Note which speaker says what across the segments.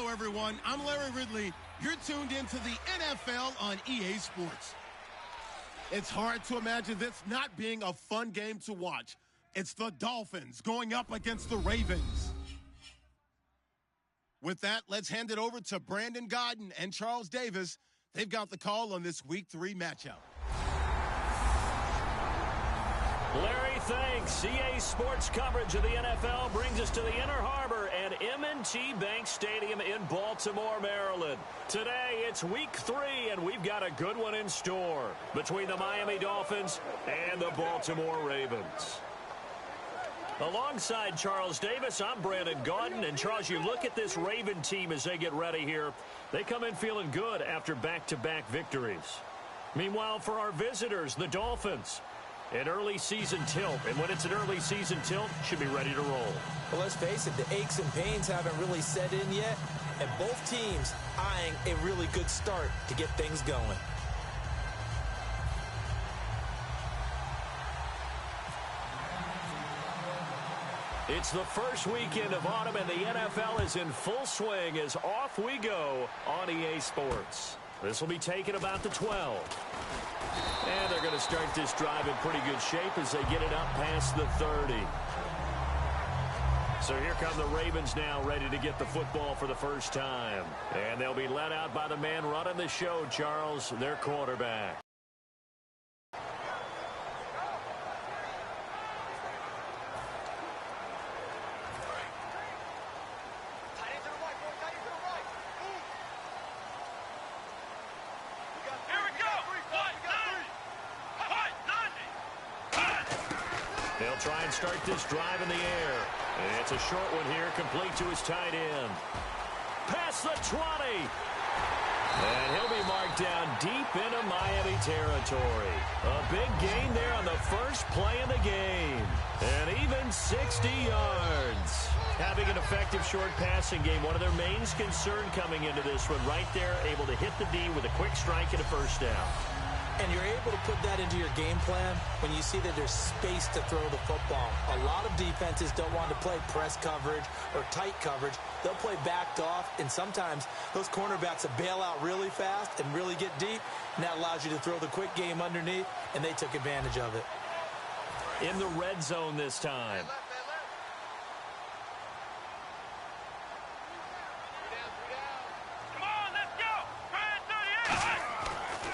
Speaker 1: everyone. I'm Larry Ridley. You're tuned into the NFL on EA Sports. It's hard to imagine this not being a fun game to watch. It's the Dolphins going up against the Ravens. With that, let's hand it over to Brandon Godden and Charles Davis. They've got the call on this Week 3 matchup.
Speaker 2: Larry, thanks. EA Sports coverage of the NFL brings us to the Inner Harbor at M&T Bank Stadium in Baltimore, Maryland. Today, it's Week 3, and we've got a good one in store between the Miami Dolphins and the Baltimore Ravens. Alongside Charles Davis, I'm Brandon Gaudin. And, Charles, you look at this Raven team as they get ready here. They come in feeling good after back-to-back victories. Meanwhile, for our visitors, the Dolphins, an early season tilt, and when it's an early season tilt, should be ready to roll.
Speaker 3: Well, let's face it, the aches and pains haven't really set in yet, and both teams eyeing a really good start to get things going.
Speaker 2: It's the first weekend of autumn, and the NFL is in full swing as off we go on EA Sports. This will be taken about the 12. And they're going to start this drive in pretty good shape as they get it up past the 30. So here come the Ravens now, ready to get the football for the first time. And they'll be led out by the man running the show, Charles, their quarterback. They'll try and start this drive in the air. And it's a short one here, complete to his tight end. Past the 20. And he'll be marked down deep into Miami territory. A big gain there on the first play of the game. And even 60 yards. Having an effective short passing game, one of their main concern coming into this one, right there, able to hit the D with a quick strike and a first down.
Speaker 3: And you're able to put that into your game plan when you see that there's space to throw the football. A lot of defenses don't want to play press coverage or tight coverage. They'll play backed off, and sometimes those cornerbacks will bail out really fast and really get deep, and that allows you to throw the quick game underneath, and they took advantage of it.
Speaker 2: In the red zone this time.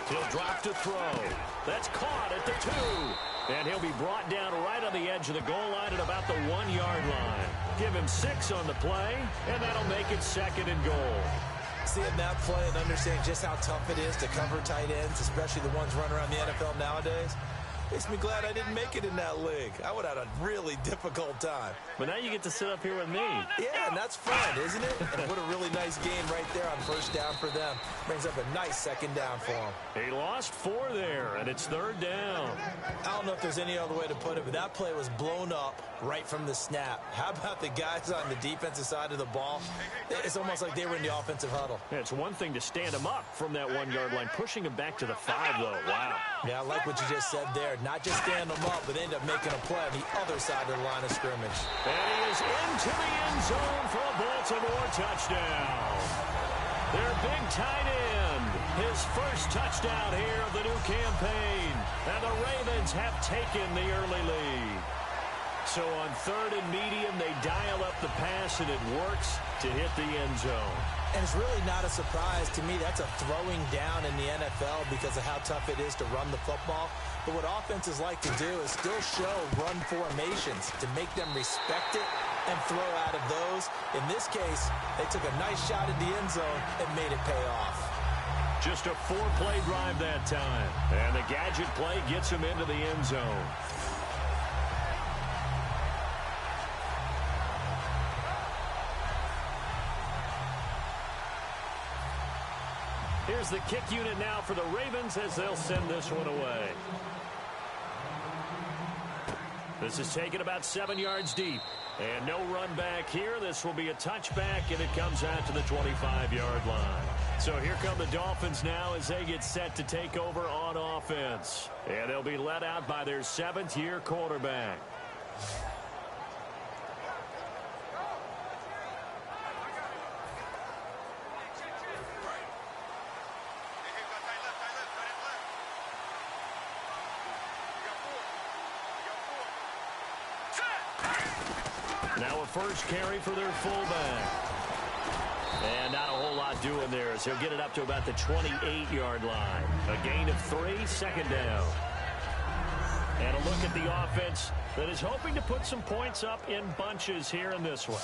Speaker 2: He'll drop to throw. That's caught at the 2. And he'll be brought down right on the edge of the goal line at about the 1-yard line. Give him 6 on the play, and that'll make it 2nd and goal.
Speaker 3: Seeing that play and understanding just how tough it is to cover tight ends, especially the ones running around the NFL nowadays, makes me glad I didn't make it in that league. I would have had a really difficult time.
Speaker 2: But now you get to sit up here with me.
Speaker 3: Yeah, and that's fun, isn't it? And what a really nice game right there on first down for them. Brings up a nice 2nd down for them.
Speaker 2: He lost 4 there, and it's 3rd down.
Speaker 3: I don't know if there's any other way to put it, but that play was blown up right from the snap. How about the guys on the defensive side of the ball? It's almost like they were in the offensive huddle.
Speaker 2: Yeah, it's one thing to stand him up from that 1-yard line. Pushing him back to the 5, though. Wow.
Speaker 3: Yeah, I like what you just said there. Not just stand them up, but end up making a play on the other side of the line of scrimmage.
Speaker 2: And he is into the end zone for a Baltimore touchdown. Their big tight end, his first touchdown here of the new campaign. And the Ravens have taken the early lead. So on 3rd and medium, they dial up the pass, and it works to hit the end zone.
Speaker 3: And it's really not a surprise to me. That's a throwing down in the NFL because of how tough it is to run the football. But what offenses like to do is still show run formations to make them respect it and throw out of those. In this case, they took a nice shot at the end zone and made it pay off.
Speaker 2: Just a 4-play drive that time. And the gadget play gets him into the end zone. Here's the kick unit now for the Ravens as they'll send this one away. This is taken about 7 yards deep. And no run back here. This will be a touchback, and it comes out to the 25-yard line. So here come the Dolphins now as they get set to take over on offense. And they'll be led out by their 7th-year quarterback. Now a first carry for their fullback. And not a whole lot doing there as he'll get it up to about the 28-yard line. A gain of 3, second down. And a look at the offense that is hoping to put some points up in bunches here in this one.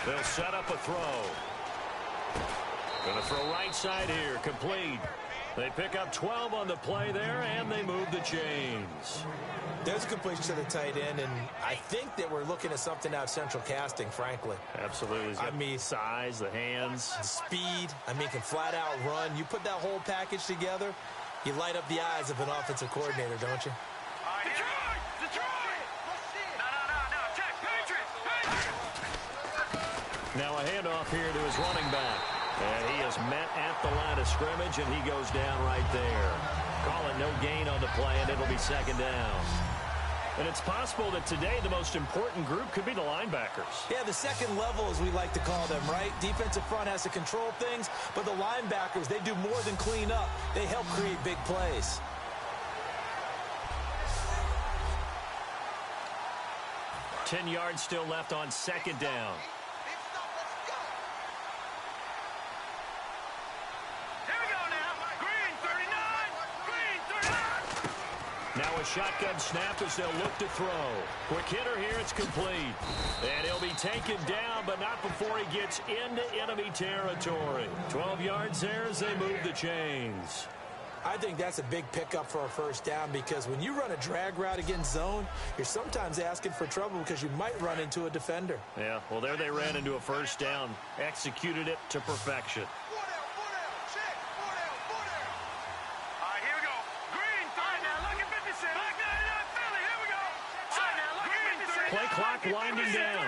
Speaker 2: They'll set up a throw. Going to throw right side here. Complete. They pick up 12 on the play there, and they move the chains.
Speaker 3: There's a completion to the tight end, and I think that we're looking at something out of central casting, frankly.
Speaker 2: Absolutely. I mean, size, the hands.
Speaker 3: Speed. I mean, can flat out run. You put that whole package together, you light up the eyes of an offensive coordinator, don't you?
Speaker 2: Now a handoff here to his running back. And he is met at the line of scrimmage, and he goes down right there. Call it no gain on the play, and it'll be second down. And it's possible that today the most important group could be the linebackers.
Speaker 3: Yeah, the second level, as we like to call them, right? Defensive front has to control things, but the linebackers, they do more than clean up. They help create big plays.
Speaker 2: Ten yards still left on second down. Now a shotgun snap as they'll look to throw. Quick hitter here, it's complete. And he'll be taken down, but not before he gets into enemy territory. 12 yards there as they move the chains.
Speaker 3: I think that's a big pickup for a first down because when you run a drag route against zone, you're sometimes asking for trouble because you might run into a defender.
Speaker 2: Yeah, well, there they ran into a first down. Executed it to perfection. Play clock winding down.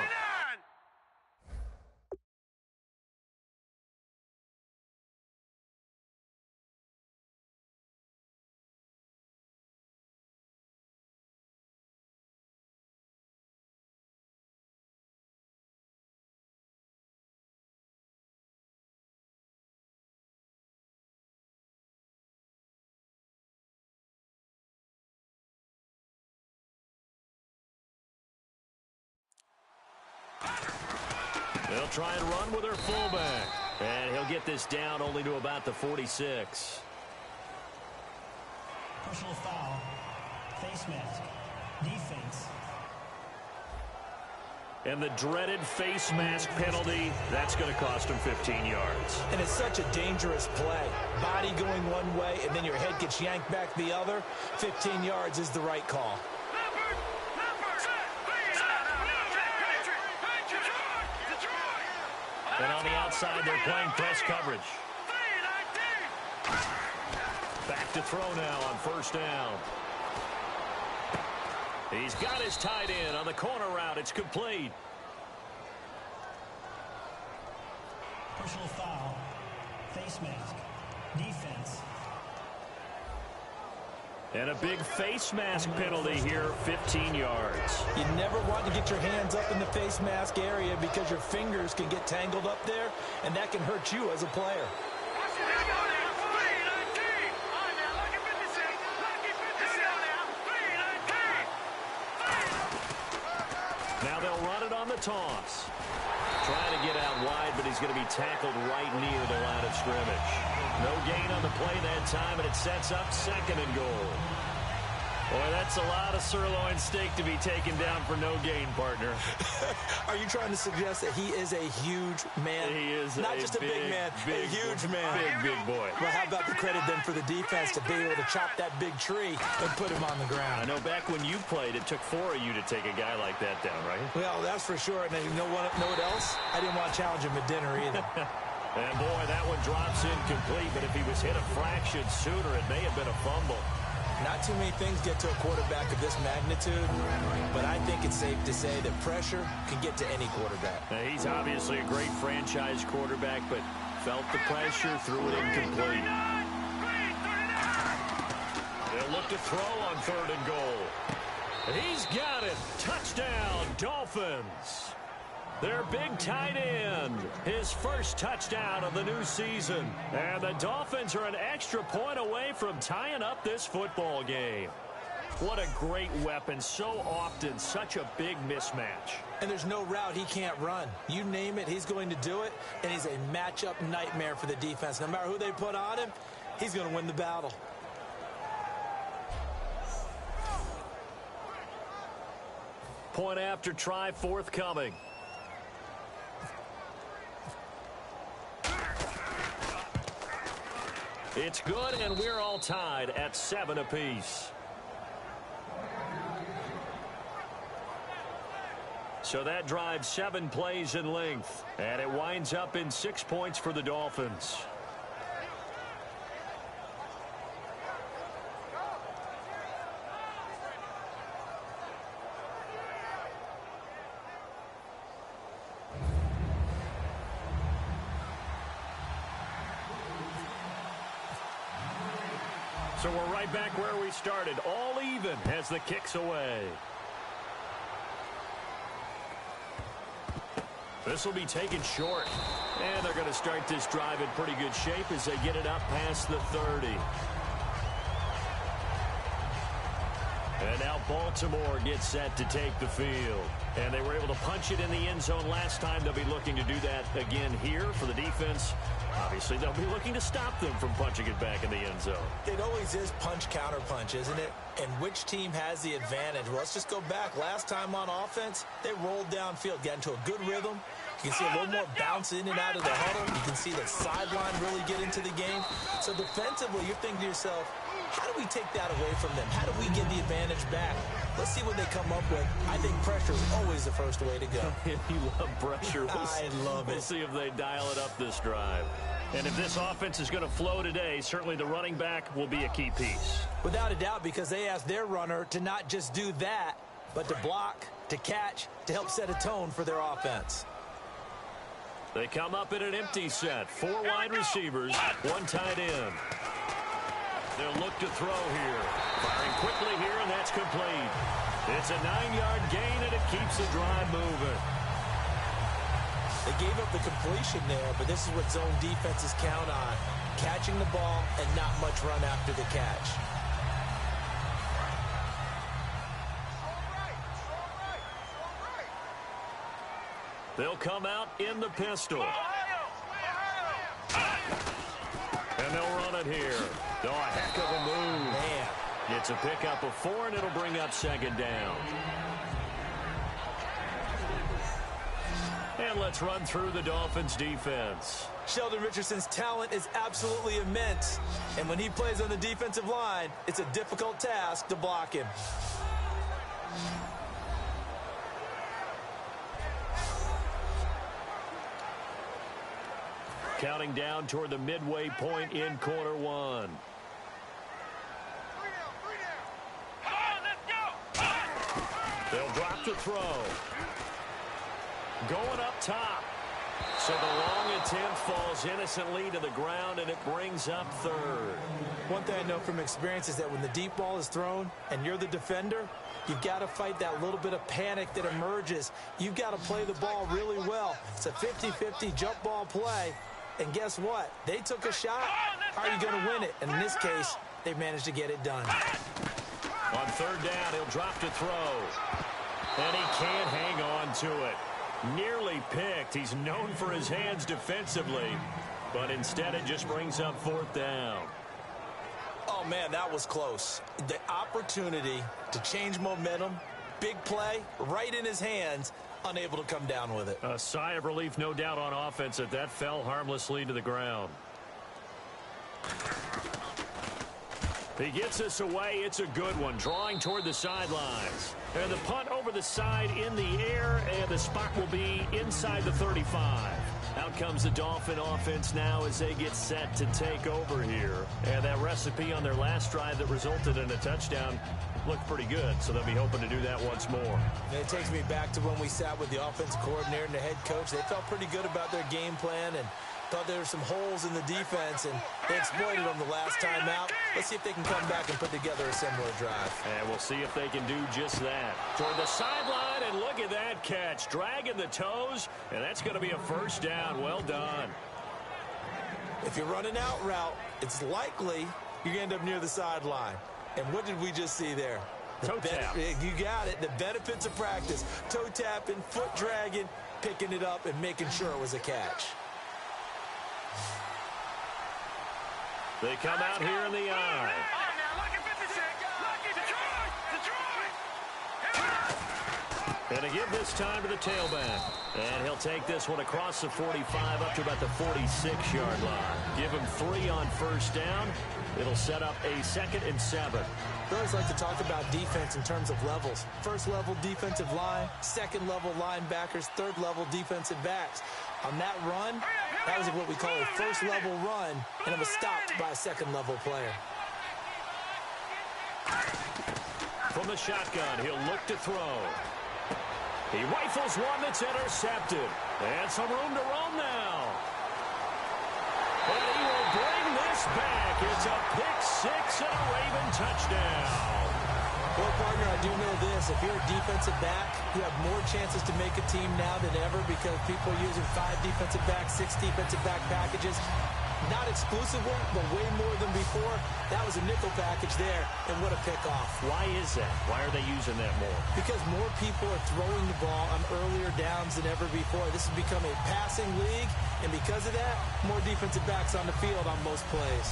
Speaker 2: They'll try and run with their fullback. And he'll get this down only to about the 46.
Speaker 4: Personal foul. Face mask. Defense.
Speaker 2: And the dreaded face mask penalty, that's going to cost him 15 yards.
Speaker 3: And it's such a dangerous play. Body going one way, and then your head gets yanked back the other. 15 yards is the right call.
Speaker 2: And on the outside, they're playing press coverage. Back to throw now on first down. He's got his tight end on the corner route. It's complete.
Speaker 4: Personal foul. Face mask. Defense.
Speaker 2: And a big face mask penalty here, 15 yards.
Speaker 3: You never want to get your hands up in the face mask area because your fingers can get tangled up there, and that can hurt you as a player.
Speaker 2: Now they'll run it on the toss. Trying to get out wide, but he's going to be tackled right near the line of scrimmage. No gain on the play that time, and it sets up second and goal. Boy, that's a lot of sirloin steak to be taken down for no gain, partner.
Speaker 3: Are you trying to suggest that he is a huge man?
Speaker 2: He is
Speaker 3: not just a big man, a huge man.
Speaker 2: Big boy.
Speaker 3: Well, how about the credit then for the defense to be able to chop that big tree and put him on the ground?
Speaker 2: I know back when you played, it took 4 of you to take a guy like that down, right?
Speaker 3: Well, that's for sure. And you know what else? I didn't want to challenge him at dinner either.
Speaker 2: And, boy, that one drops incomplete. But if he was hit a fraction sooner, it may have been a fumble.
Speaker 3: Not too many things get to a quarterback of this magnitude, but I think it's safe to say that pressure can get to any quarterback.
Speaker 2: Now, he's obviously a great franchise quarterback, but felt the pressure, threw it incomplete. They'll look to throw on 3rd and goal. He's got it. Touchdown, Dolphins. Their big tight end, his first touchdown of the new season. And the Dolphins are an extra point away from tying up this football game. What a great weapon. So often, such a big mismatch.
Speaker 3: And there's no route he can't run. You name it, he's going to do it. And he's a matchup nightmare for the defense. No matter who they put on him, he's going to win the battle.
Speaker 2: Point after try forthcoming. It's good, and we're all tied at 7 apiece. So that drives 7 plays in length, and it winds up in 6 points for the Dolphins. So we're right back where we started, all even as the kick's away. This will be taken short. And they're going to start this drive in pretty good shape as they get it up past the 30. And now Baltimore gets set to take the field. And they were able to punch it in the end zone last time. They'll be looking to do that again here for the defense. Obviously, they'll be looking to stop them from punching it back in the end zone.
Speaker 3: It always is punch-counter-punch, isn't it? And which team has the advantage? Well, let's just go back. Last time on offense, they rolled downfield, got into a good rhythm. You can see a little more bounce in and out of the huddle. You can see the sideline really get into the game. So defensively, you're thinking to yourself, how do we take that away from them? How do we get the advantage back? Let's see what they come up with. I think pressure is always the first way to go.
Speaker 2: You love pressure.
Speaker 3: I love it.
Speaker 2: We'll see if they dial it up this drive. And if this offense is going to flow today, certainly the running back will be a key piece.
Speaker 3: Without a doubt, because they asked their runner to not just do that, but to block, to catch, to help set a tone for their offense.
Speaker 2: They come up in an empty set. 4 wide receivers, 1 tight end. They'll look to throw here. Firing quickly here, and that's complete. It's a 9-yard gain, and it keeps the drive moving.
Speaker 3: They gave up the completion there, but this is what zone defenses count on. Catching the ball and not much run after the catch.
Speaker 2: They'll come out in the pistol. And they'll run it here. Oh, a heck of a move.
Speaker 3: Man.
Speaker 2: It's a pickup of 4, and it'll bring up 2nd down. And let's run through the Dolphins' defense.
Speaker 3: Sheldon Richardson's talent is absolutely immense. And when he plays on the defensive line, it's a difficult task to block him.
Speaker 2: Counting down toward the midway point in quarter 1. They'll drop to throw. Going up top. So the long attempt falls innocently to the ground, and it brings up 3rd.
Speaker 3: One thing I know from experience is that when the deep ball is thrown and you're the defender, you've got to fight that little bit of panic that emerges. You've got to play the ball really well. It's a 50-50 jump ball play. And guess what? They took a shot. How are you going to win it? And in this case, they managed to get it done.
Speaker 2: On 3rd down, he'll drop to throw. And he can't hang on to it. Nearly picked. He's known for his hands defensively. But instead, it just brings up 4th down.
Speaker 3: Oh, man, that was close. The opportunity to change momentum, big play, right in his hands, unable to come down with it.
Speaker 2: A sigh of relief, no doubt, on offense that fell harmlessly to the ground. He gets this away. It's a good one, drawing toward the sidelines. And the punt over the side in the air, and the spot will be inside the 35. Out comes the Dolphin offense now as they get set to take over here. And that recipe on their last drive that resulted in a touchdown looked pretty good, so they'll be hoping to do that once more.
Speaker 3: And it takes me back to when we sat with the offensive coordinator and the head coach. They felt pretty good about their game plan and thought there were some holes in the defense, and they exploited them the last time out. Let's see if they can come back and put together a similar drive.
Speaker 2: And we'll see if they can do just that. Toward the sideline, and look at that catch. Dragging the toes, and that's going to be a first down. Well done.
Speaker 3: If you're running out route, it's likely you're going to end up near the sideline. And what did we just see there?
Speaker 2: Toe tap.
Speaker 3: You got it. The benefits of practice. Toe tapping, foot dragging, picking it up, and making sure it was a catch.
Speaker 2: They come out here in the eye. And to give this time to the tailback. And he'll take this one across the 45 up to about the 46-yard line. Give him 3 on first down. It'll set up a 2nd and 7.
Speaker 3: I always like to talk about defense in terms of levels. First level defensive line, second level linebackers, third level defensive backs. On that run, that was what we call a first level run, and it was stopped by a second level player.
Speaker 2: From the shotgun, he'll look to throw. He rifles one that's intercepted. And some room to roam now. And he will bring this back. It's a pick-6 and a Raven touchdown.
Speaker 3: Well, partner, I do know this. If you're a defensive back, you have more chances to make a team now than ever because people are using 5 defensive backs, 6 defensive back packages. Not exclusively, but way more than before. That was a nickel package there, and what a pickoff.
Speaker 2: Why is that? Why are they using that more?
Speaker 3: Because more people are throwing the ball on earlier downs than ever before. This has become a passing league, and because of that, more defensive backs on the field on most plays.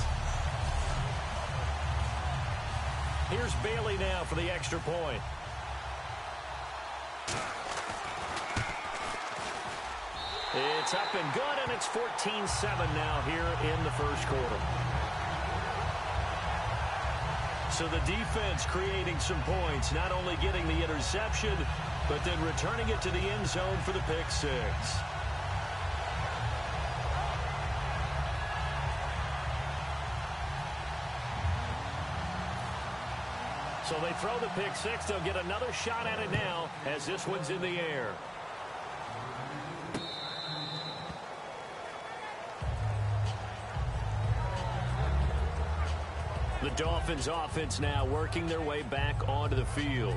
Speaker 2: Here's Bailey now for the extra point. It's up and good, and it's 14-7 now here in the first quarter. So the defense creating some points, not only getting the interception, but then returning it to the end zone for the pick-6. So they throw the pick-6. They'll get another shot at it now as this one's in the air. The Dolphins offense now working their way back onto the field.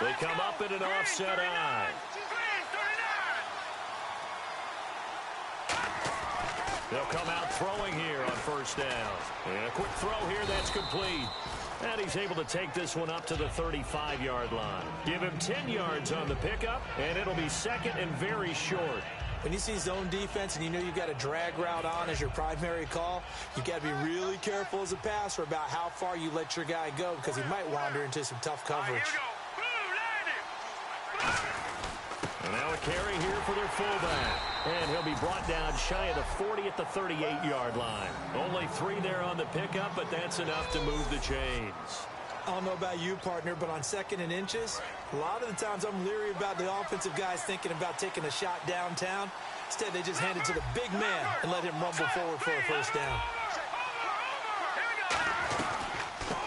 Speaker 2: They come up in an offset eye. They'll come out throwing here on first down. And a quick throw here, that's complete. And he's able to take this one up to the 35-yard line. Give him 10 yards on the pickup, and it'll be 2nd and very short.
Speaker 3: When you see zone defense and you know you've got a drag route on as your primary call, you've got to be really careful as a passer about how far you let your guy go because he might wander into some tough coverage.
Speaker 2: And now a carry here for their fullback. And he'll be brought down shy of the 40 at the 38-yard line. Only 3 there on the pickup, but that's enough to move the chains.
Speaker 3: I don't know about you, partner, but on 2nd and inches, a lot of the times I'm leery about the offensive guys thinking about taking a shot downtown. Instead, they just hand it to the big man and let him rumble forward for a first down.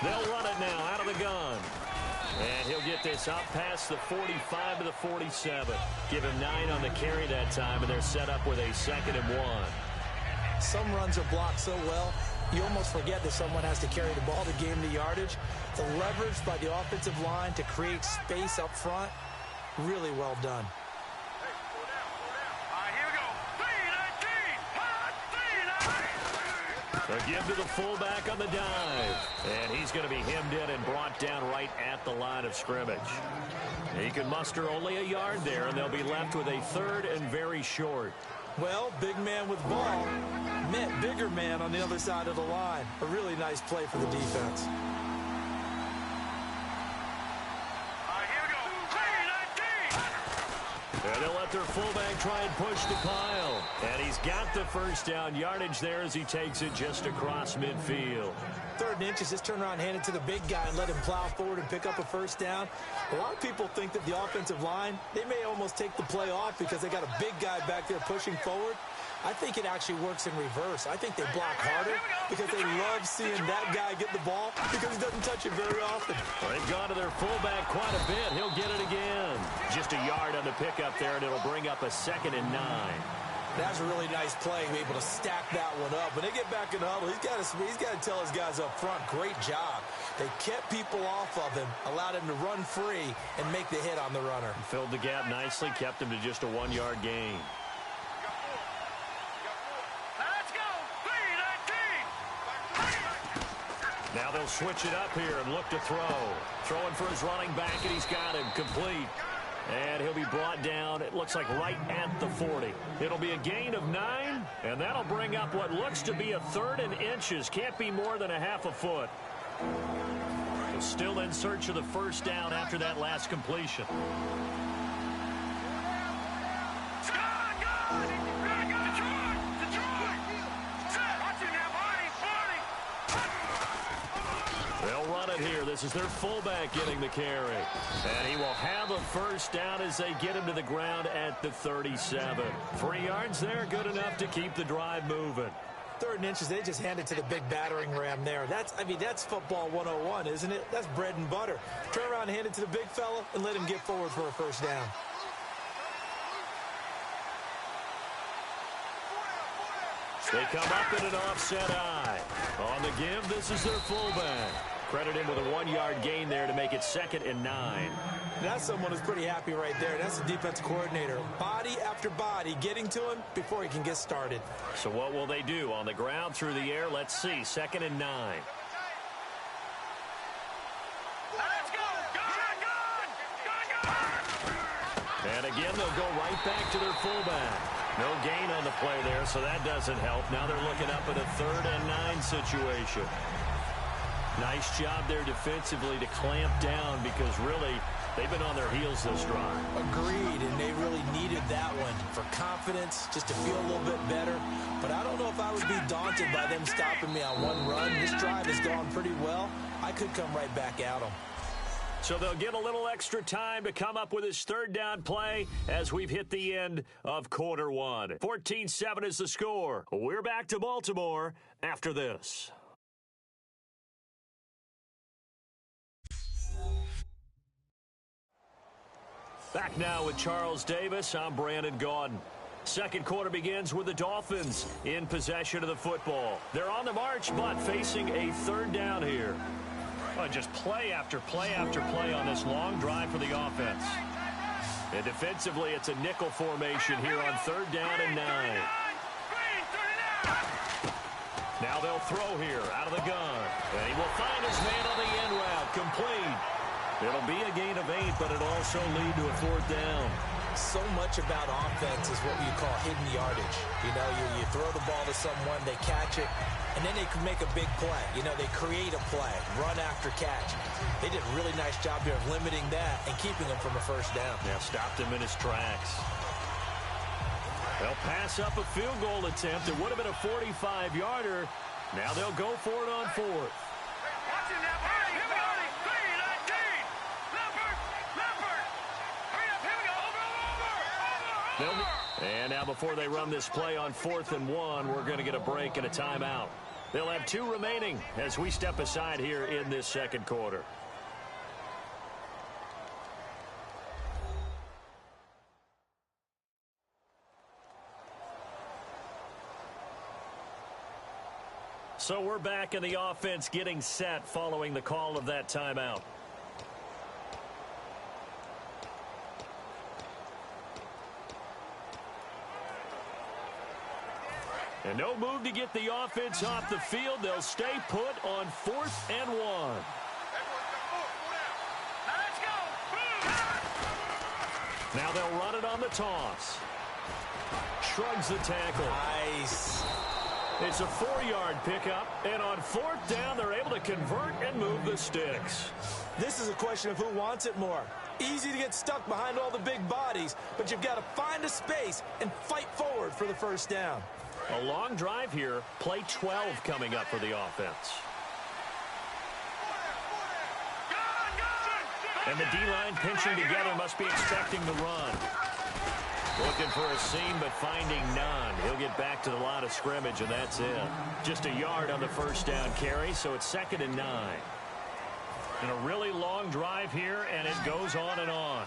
Speaker 2: They'll run it now out of the gun. And he'll get this up past the 45 to the 47. Give him 9 on the carry that time, and they're set up with a 2nd and 1.
Speaker 3: Some runs are blocked so well, you almost forget that someone has to carry the ball to gain the yardage. The leverage by the offensive line to create space up front, really well done.
Speaker 2: A give to the fullback on the dive. And he's going to be hemmed in and brought down right at the line of scrimmage. He can muster only a yard there, and they'll be left with a third and very short.
Speaker 3: Well, big man with ball meant bigger man on the other side of the line. A really nice play for the defense.
Speaker 2: And they'll let their fullback try and push to Kyle. And he's got the first down yardage there as he takes it just across midfield.
Speaker 3: 3rd and inches, just turn around, hand it to the big guy, and let him plow forward and pick up a first down. A lot of people think that the offensive line, they may almost take the play off because they got a big guy back there pushing forward. I think it actually works in reverse. I think they block harder because they love seeing that guy get the ball because he doesn't touch it very often.
Speaker 2: Well, they've gone to their fullback quite a bit. He'll get it again. Just a yard on the pickup there, and it'll bring up a 2nd and 9.
Speaker 3: That's a really nice play, be able to stack that one up. When they get back in the huddle, he's got to tell his guys up front, great job. They kept people off of him, allowed him to run free and make the hit on the runner.
Speaker 2: Filled the gap nicely, kept him to just a 1-yard gain. Now they'll switch it up here and look to throw. Throwing for his running back, and he's got him complete. And he'll be brought down, it looks like right at the 40. It'll be a gain of 9, and that'll bring up what looks to be a 3rd and inches. Can't be more than a half a foot. Still in search of the first down after that last completion. They'll run it here. This is their fullback getting the carry. And he will have a first down as they get him to the ground at the 37. 3 yards there, good enough to keep the drive moving.
Speaker 3: 3rd and inches, they just hand it to the big battering ram there. That's football 101, isn't it? That's bread and butter. Turn around and hand it to the big fella and let him get forward for a first down.
Speaker 2: They come up in an offset eye. On the give, this is their fullback. Credit him with a 1-yard gain there to make it 2nd and 9.
Speaker 3: That's someone who's pretty happy right there. That's the defense coordinator. Body after body getting to him before he can get started.
Speaker 2: So what will they do? On the ground, through the air, let's see. 2nd and 9. And again, they'll go right back to their fullback. No gain on the play there, so that doesn't help. Now they're looking up at a 3rd and 9 situation. Nice job there defensively to clamp down because really they've been on their heels this drive.
Speaker 3: Agreed, and they really needed that one for confidence, just to feel a little bit better. But I don't know if I would be daunted by them stopping me on one run. This drive has gone pretty well. I could come right back at them.
Speaker 2: So they'll get a little extra time to come up with his 3rd down play as we've hit the end of quarter 1. 14-7 is the score. We're back to Baltimore after this. Back now with Charles Davis. I'm Brandon Gaudin. Second quarter begins with the Dolphins in possession of the football. They're on the march, but facing a 3rd down here. Oh, just play after play after play on this long drive for the offense. And defensively, it's a nickel formation here on 3rd down and 9. Now they'll throw here out of the gun. And he will find his man on the end route. Complete. It'll be a gain of 8, but it'll also lead to a 4th down.
Speaker 3: So much about offense is what you call hidden yardage. You know, you throw the ball to someone, they catch it, and then they can make a big play. You know, they create a play, run after catch. They did a really nice job here of limiting that and keeping him from a first down.
Speaker 2: Yeah, stopped him in his tracks. They'll pass up a field goal attempt. It would have been a 45-yarder. Now they'll go for it on 4th. And now before they run this play on 4th and 1, we're going to get a break and a timeout. They'll have 2 remaining as we step aside here in this second quarter. So we're back in the offense getting set following the call of that timeout. And no move to get the offense off the field. They'll stay put on 4th and 1. Now they'll run it on the toss. Shrugs the tackle.
Speaker 3: Nice.
Speaker 2: It's a 4-yard pickup, and on 4th down, they're able to convert and move the sticks.
Speaker 3: This is a question of who wants it more. Easy to get stuck behind all the big bodies, but you've got to find a space and fight forward for the first down.
Speaker 2: A long drive here. Play 12 coming up for the offense. And the D-line pinching together must be expecting the run. Looking for a seam, but finding none. He'll get back to the line of scrimmage, and that's it. Just a yard on the first down carry, so it's 2nd and 9. And a really long drive here, and it goes on and on.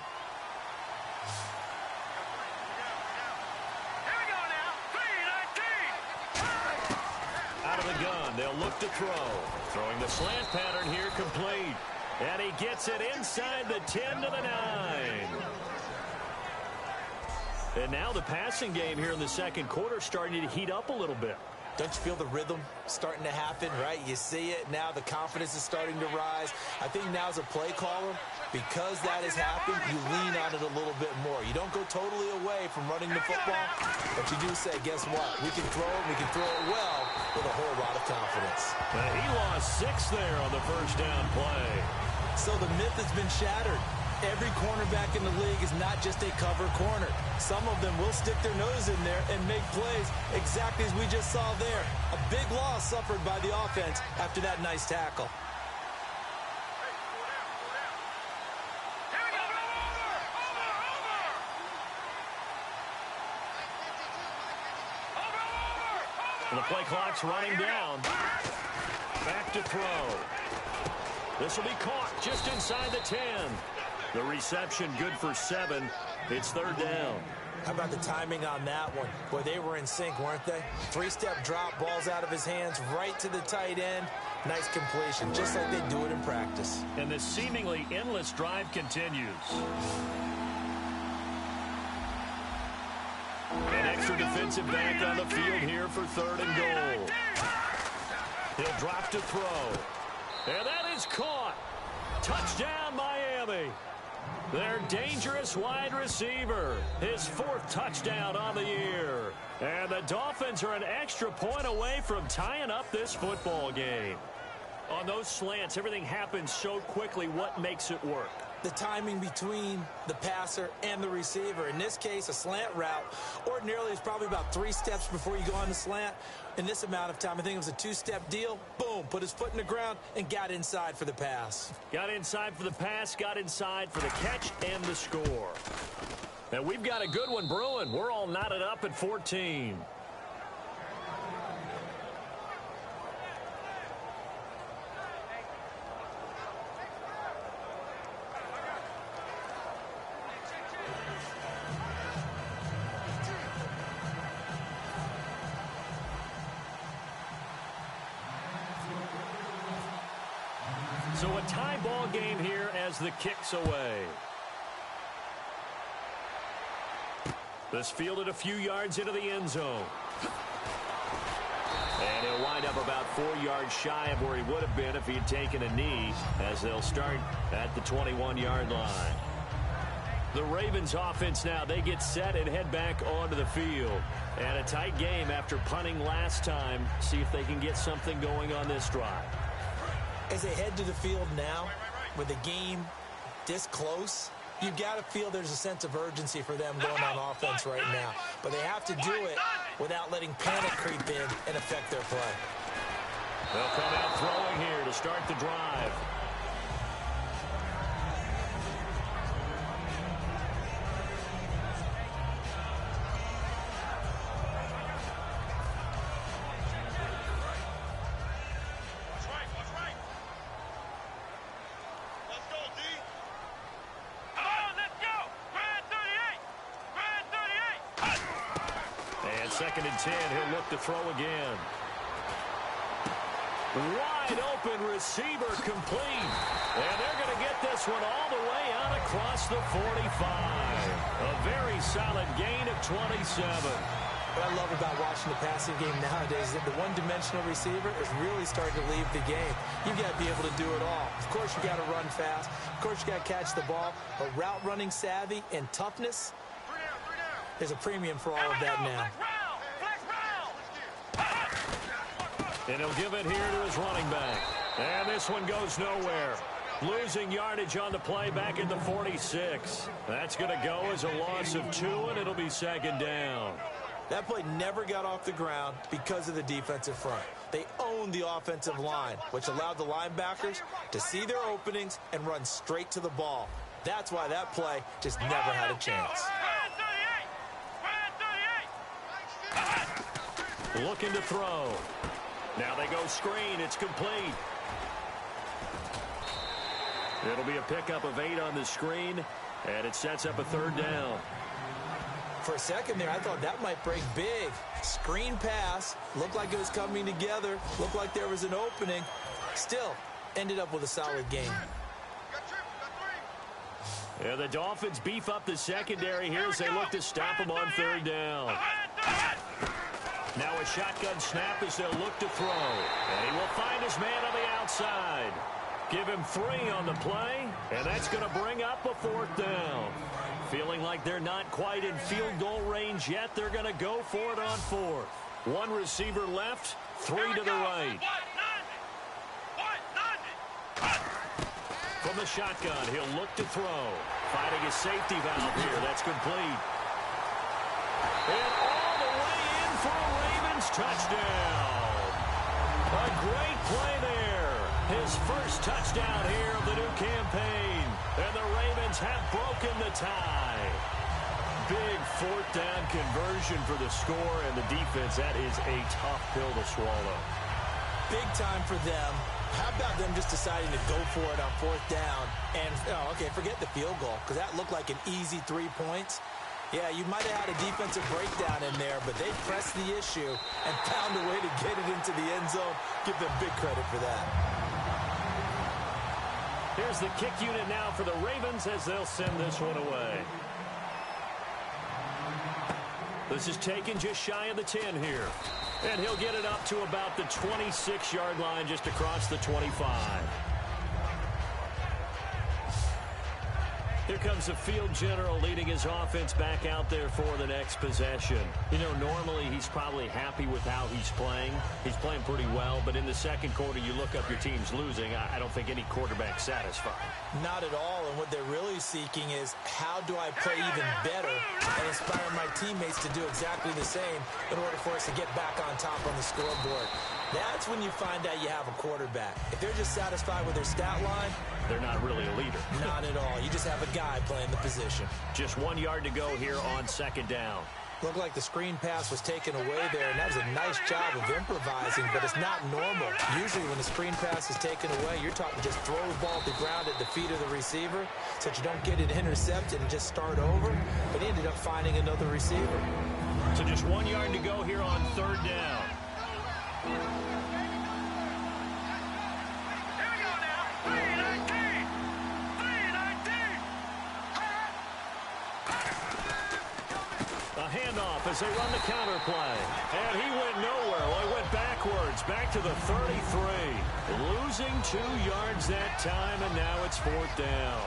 Speaker 2: Out of the gun, they'll look to throw. Throwing the slant pattern here, complete. And he gets it inside the 10 to the 9. And now the passing game here in the second quarter starting to heat up a little bit.
Speaker 3: Don't you feel the rhythm starting to happen, right? You see it. Now the confidence is starting to rise. I think now as a play caller, because that has happened, you lean on it a little bit more. You don't go totally away from running the football, but you do say, guess what? We can throw it, we can throw it well with a whole lot of confidence.
Speaker 2: He lost 6 there on the first down play.
Speaker 3: So the myth has been shattered. Every cornerback in the league is not just a cover corner. Some of them will stick their nose in there and make plays exactly as we just saw there. A big loss suffered by the offense after that nice tackle.
Speaker 2: The play clock's running down. Back to throw. This will be caught just inside the 10. The reception good for 7. It's 3rd down.
Speaker 3: How about the timing on that one? Boy, they were in sync, weren't they? 3-step drop, balls out of his hands, right to the tight end. Nice completion, just like they do it in practice.
Speaker 2: And this seemingly endless drive continues. An extra defensive back on the field here for 3rd and goal. He'll drop to throw. And that is caught. Touchdown, Miami. Their dangerous wide receiver. His 4th touchdown on the year. And the Dolphins are an extra point away from tying up this football game. On those slants, everything happens so quickly. What makes it work?
Speaker 3: The timing between the passer and the receiver. In this case, a slant route ordinarily is probably about 3 steps before you go on the slant. In this amount of time, I think it was a 2-step deal. Boom, put his foot in the ground and got inside for the pass.
Speaker 2: Got inside for the pass, got inside for the catch and the score. And we've got a good one brewing. We're all knotted up at 14. So a tie ball game here as the kick's away. This fielded a few yards into the end zone. And he'll wind up about 4 yards shy of where he would have been if he had taken a knee, as they'll start at the 21-yard line. The Ravens offense now, they get set and head back onto the field. And a tight game after punting last time. See if they can get something going on this drive.
Speaker 3: As they head to the field now, with the game this close, you've got to feel there's a sense of urgency for them going on offense right now. But they have to do it without letting panic creep in and affect their play.
Speaker 2: They'll come out throwing here to start the drive. Second and 10, he'll look to throw again. Wide open receiver complete. And they're going to get this one all the way out across the 45. A very solid gain of 27.
Speaker 3: What I love about watching the passing game nowadays is that the one-dimensional receiver is really starting to leave the game. You've got to be able to do it all. Of course, you got to run fast. Of course, you got to catch the ball. But route running savvy and toughness, there's a premium for all of that now.
Speaker 2: And he'll give it here to his running back. And this one goes nowhere. Losing yardage on the play back at the 46. That's going to go as a loss of 2, and it'll be second down.
Speaker 3: That play never got off the ground because of the defensive front. They owned the offensive line, which allowed the linebackers to see their openings and run straight to the ball. That's why that play just never had a chance.
Speaker 2: Looking to throw. Now they go screen. It's complete. It'll be a pickup of 8 on the screen, and it sets up a third down.
Speaker 3: For a second there, I thought that might break big. Screen pass. Looked like it was coming together. Looked like there was an opening. Still, ended up with a solid game.
Speaker 2: Yeah, the Dolphins beef up the secondary here as they look to stop him on third down. Now a shotgun snap as they'll look to throw. And he will find his man on the outside. Give him 3 on the play, and that's going to bring up a fourth down. Feeling like they're not quite in field goal range yet, they're going to go for it on 4th. 1 receiver left, 3 to the right. From the shotgun, he'll look to throw. Finding a safety valve here. That's complete. And all the way in for a Ravens touchdown. A great play there. His first touchdown here of the new campaign. And the Ravens have broken the tie. Big fourth down conversion for the score, and the defense, that is a tough pill to swallow.
Speaker 3: Big time for them. How about them just deciding to go for it on 4th down? And, okay, forget the field goal, because that looked like an easy 3 points. Yeah, you might have had a defensive breakdown in there, but they pressed the issue and found a way to get it into the end zone. Give them big credit for that.
Speaker 2: Here's the kick unit now for the Ravens as they'll send this one away. This is taken just shy of the 10 here. And he'll get it up to about the 26-yard line, just across the 25. Here comes the field general leading his offense back out there for the next possession. You know, normally he's probably happy with how he's playing. He's playing pretty well, but in the second quarter, you look up your team's losing. I don't think any quarterback's satisfied.
Speaker 3: Not at all, and what they're really seeking is how do I play even better and inspire my teammates to do exactly the same in order for us to get back on top on the scoreboard. That's when you find out you have a quarterback. If they're just satisfied with their stat line,
Speaker 2: they're not really a leader.
Speaker 3: Not at all. You just have a guy playing the position.
Speaker 2: Just 1 yard to go here on second down.
Speaker 3: Looked like the screen pass was taken away there, and that was a nice job of improvising, but it's not normal. Usually when the screen pass is taken away, you're taught to just throw the ball at the ground at the feet of the receiver so that you don't get it intercepted and just start over, but he ended up finding another receiver.
Speaker 2: So just 1 yard to go here on third down. Handoff as they run the counter play. And he went nowhere. Well, he went backwards, back to the 33. Losing 2 yards that time, and now it's 4th down.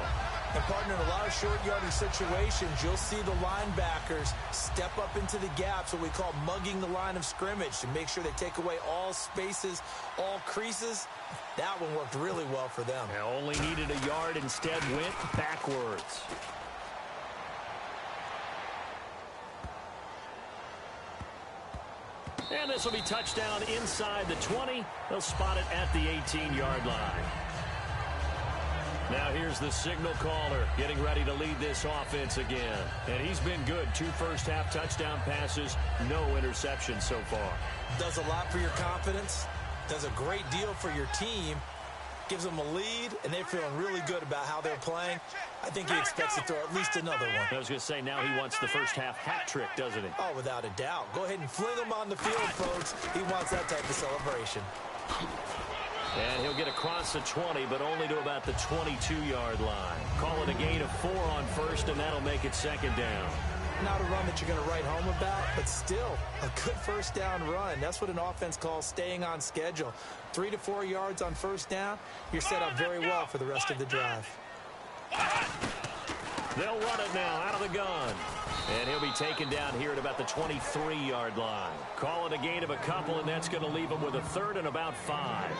Speaker 3: And, partner, in a lot of short yardage situations, you'll see the linebackers step up into the gaps, what we call mugging the line of scrimmage, to make sure they take away all spaces, all creases. That one worked really well for them.
Speaker 2: They only needed a yard, instead went backwards. And this will be touchdown inside the 20. They'll spot it at the 18-yard line. Now here's the signal caller getting ready to lead this offense again. And he's been good. 2 first-half touchdown passes, no interceptions so far.
Speaker 3: Does a lot for your confidence. Does a great deal for your team. Gives them a lead, and they're feeling really good about how they're playing. I think he expects to throw at least another one.
Speaker 2: I was going to say, now he wants the first-half hat trick, doesn't he?
Speaker 3: Oh, without a doubt. Go ahead and fling him on the field, folks. He wants that type of celebration.
Speaker 2: And he'll get across the 20, but only to about the 22-yard line. Call it a gain of 4 on first, and that'll make it second down.
Speaker 3: not a run that you're going to write home about, but still a good first down run. That's what an offense calls staying on schedule. 3 to 4 yards on first down, you're set up very well for the rest of the drive.
Speaker 2: They'll run it now out of the gun. And he'll be taken down here at about the 23-yard line. Call it a gain of a couple, and that's going to leave him with a third and about 5.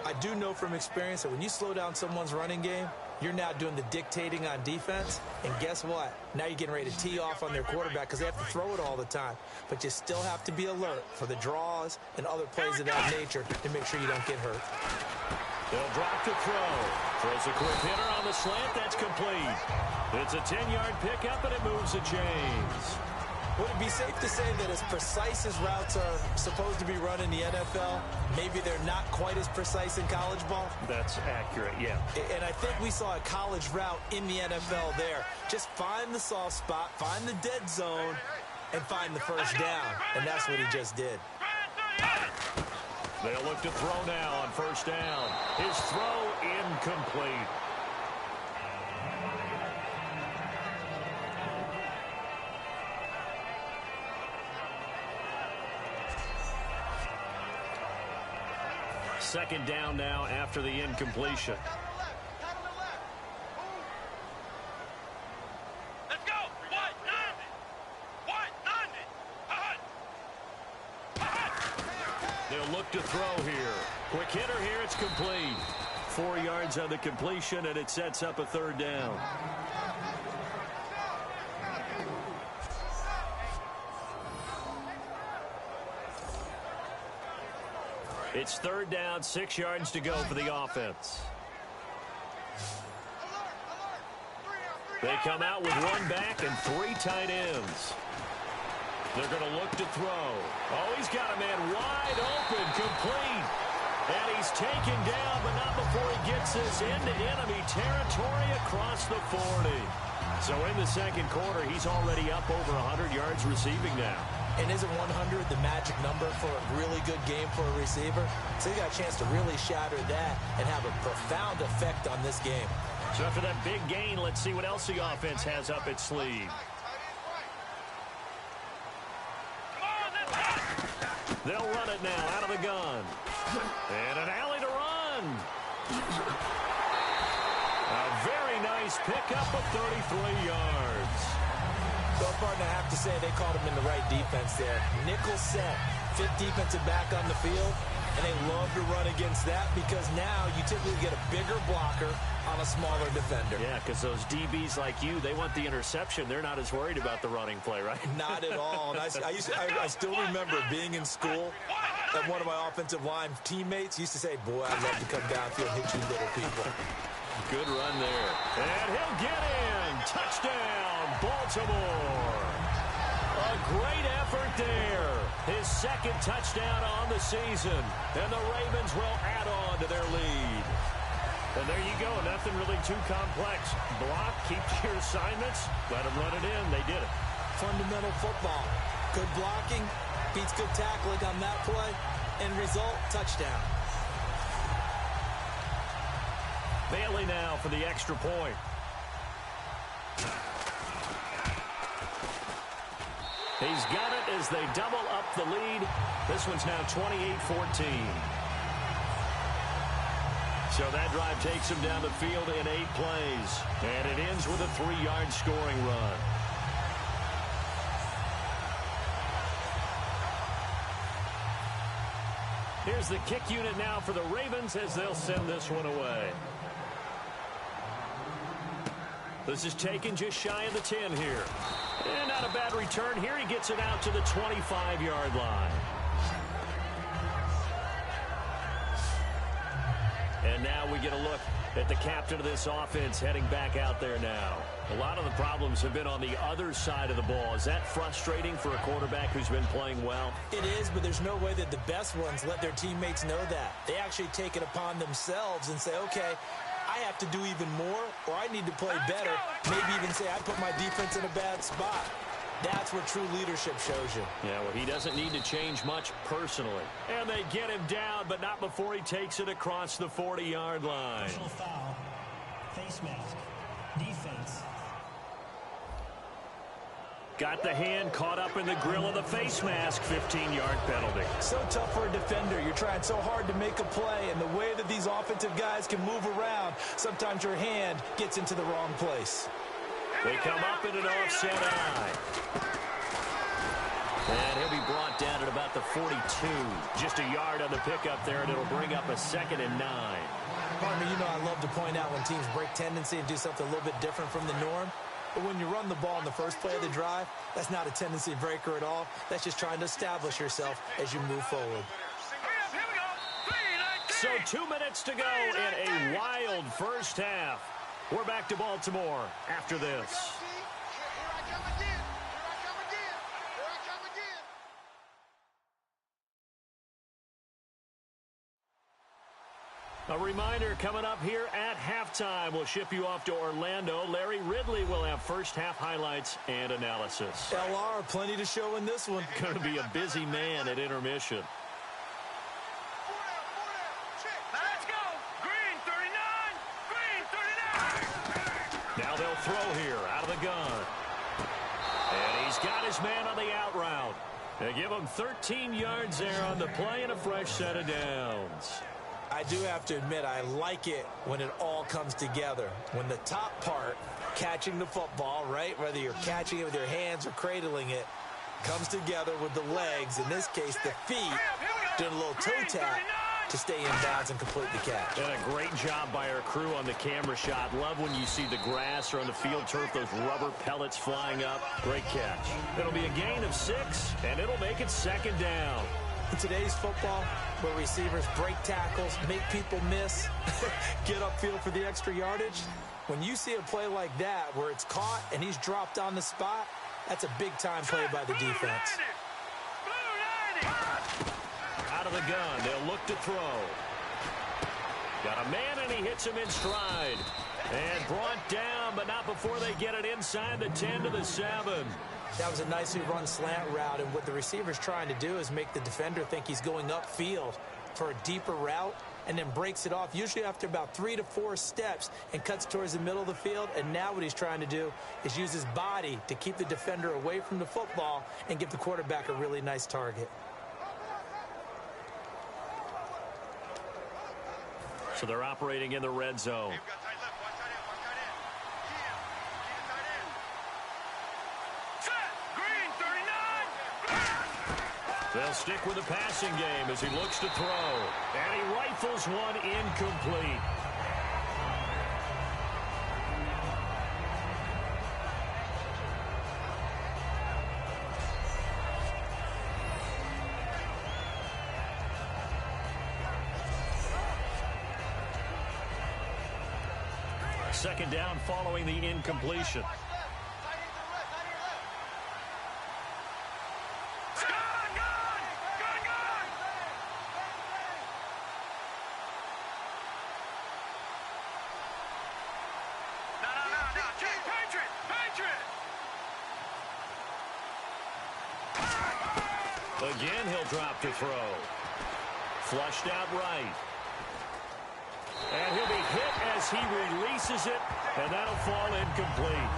Speaker 3: I do know from experience that when you slow down someone's running game, you're now doing the dictating on defense. And guess what? Now you're getting ready to tee off on their quarterback because they have to throw it all the time. But you still have to be alert for the draws and other plays of that nature to make sure you don't get hurt.
Speaker 2: They'll drop to throw. Throws a quick hitter on the slant. That's complete. It's a 10-yard pickup, and it moves the chains.
Speaker 3: Would it be safe to say that as precise as routes are supposed to be run in the NFL, maybe they're not quite as precise in college ball?
Speaker 2: That's accurate, yeah.
Speaker 3: And I think we saw a college route in the NFL there. Just find the soft spot, find the dead zone, and find the first down. And that's what he just did.
Speaker 2: They'll look to throw now on first down. His throw incomplete. Second down now after the incompletion.
Speaker 5: Let's go.
Speaker 2: They'll look to throw here. Quick hitter here. It's complete. 4 yards on the completion, and it sets up a third down. It's third down, 6 yards to go for the offense. They come out with one back and 3 tight ends. They're going to look to throw. Oh, he's got a man wide open, complete. And he's taken down, but not before he gets this into enemy territory across the 40. So in the second quarter, he's already up over 100 yards receiving now.
Speaker 3: And isn't 100 the magic number for a really good game for a receiver? So he got a chance to really shatter that and have a profound effect on this game.
Speaker 2: So after that big gain, let's see what else the offense has up its sleeve. They'll run it now out of the gun. And an alley to run. A very nice pickup of 33 yards.
Speaker 3: So far, I have to say they called him in the right defense there. Nickel set, 5th defensive back on the field, and they love to run against that because now you typically get a bigger blocker on a smaller defender.
Speaker 2: Yeah, because those DBs like you, they want the interception. They're not as worried about the running play, right?
Speaker 3: Not at all. And I still remember being in school, and one of my offensive line teammates used to say, boy, I'd love to come downfield and hit you little people.
Speaker 2: Good run there. And he'll get in. Touchdown, Baltimore. A great effort there. His second touchdown on the season. And the Ravens will add on to their lead. And there you go. Nothing really too complex. Block, keep your assignments, let them run it in. They did it.
Speaker 3: Fundamental football. Good blocking, beats good tackling on that play. End result, touchdown.
Speaker 2: Bailey now for the extra point. He's got it as they double up the lead. This one's now 28-14. So that drive takes him down the field in 8 plays. And it ends with a 3-yard scoring run. Here's the kick unit now for the Ravens as they'll send this one away. This is taken just shy of the 10 here. And not a bad return here. He gets it out to the 25-yard line. And now we get a look at the captain of this offense heading back out there now. A lot of the problems have been on the other side of the ball. Is that frustrating for a quarterback who's been playing well?
Speaker 3: It is, but there's no way that the best ones let their teammates know that. They actually take it upon themselves and say, okay, I have to do even more, or I need to play better. Maybe even say I put my defense in a bad spot. That's where true leadership shows you.
Speaker 2: Yeah, well, he doesn't need to change much personally. And they get him down, but not before he takes it across the 40-yard line.
Speaker 4: Personal foul. Face mask. Defense.
Speaker 2: Got the hand caught up in the grill of the face mask. 15-yard penalty.
Speaker 3: So tough for a defender. You're trying so hard to make a play, and the way that these offensive guys can move around, sometimes your hand gets into the wrong place.
Speaker 2: They come up in an offset eye. And he'll be brought down at about the 42. Just a yard on the pickup there, and it'll bring up a 2nd and 9.
Speaker 3: Partner, you know I love to point out when teams break tendency and do something a little bit different from the norm. But when you run the ball in the first play of the drive, that's not a tendency breaker at all. That's just trying to establish yourself as you move forward.
Speaker 2: So 2 minutes to go in a wild first half. We're back to Baltimore after this. A reminder coming up here at halftime. We'll ship you off to Orlando. Larry Ridley will have first half highlights and analysis.
Speaker 3: LR, plenty to show in this one.
Speaker 2: Going to be a busy man at intermission.
Speaker 5: Let's go. Green 39. Green 39.
Speaker 2: Now they'll throw here out of the gun. And he's got his man on the out route. They give him 13 yards there on the play and a fresh set of downs.
Speaker 3: I do have to admit, I like it when it all comes together. When the top part, catching the football, right, whether you're catching it with your hands or cradling it, comes together with the legs, in this case the feet, doing a little toe tap to stay in bounds and complete the catch.
Speaker 2: And a great job by our crew on the camera shot. Love when you see the grass or on the field turf, those rubber pellets flying up. Great catch. It'll be a gain of 6, and it'll make it 2nd down.
Speaker 3: In today's football, where receivers break tackles, make people miss, get upfield for the extra yardage, when you see a play like that where it's caught and he's dropped on the spot, that's a big-time play by the defense.
Speaker 2: Out of the gun, they'll look to throw. Got a man, and he hits him in stride. And brought down, but not before they get it inside the 10 to the 7.
Speaker 3: That was a nicely run slant route, and what the receiver's trying to do is make the defender think he's going upfield for a deeper route and then breaks it off, usually after about 3 to 4 steps, and cuts towards the middle of the field. And now what he's trying to do is use his body to keep the defender away from the football and give the quarterback a really nice target.
Speaker 2: So they're operating in the red zone. They'll stick with the passing game as he looks to throw. And he rifles one incomplete. Second down following the incompletion. Again, he'll drop to throw. Flushed out right. And he'll be hit as he releases it, and that'll fall incomplete.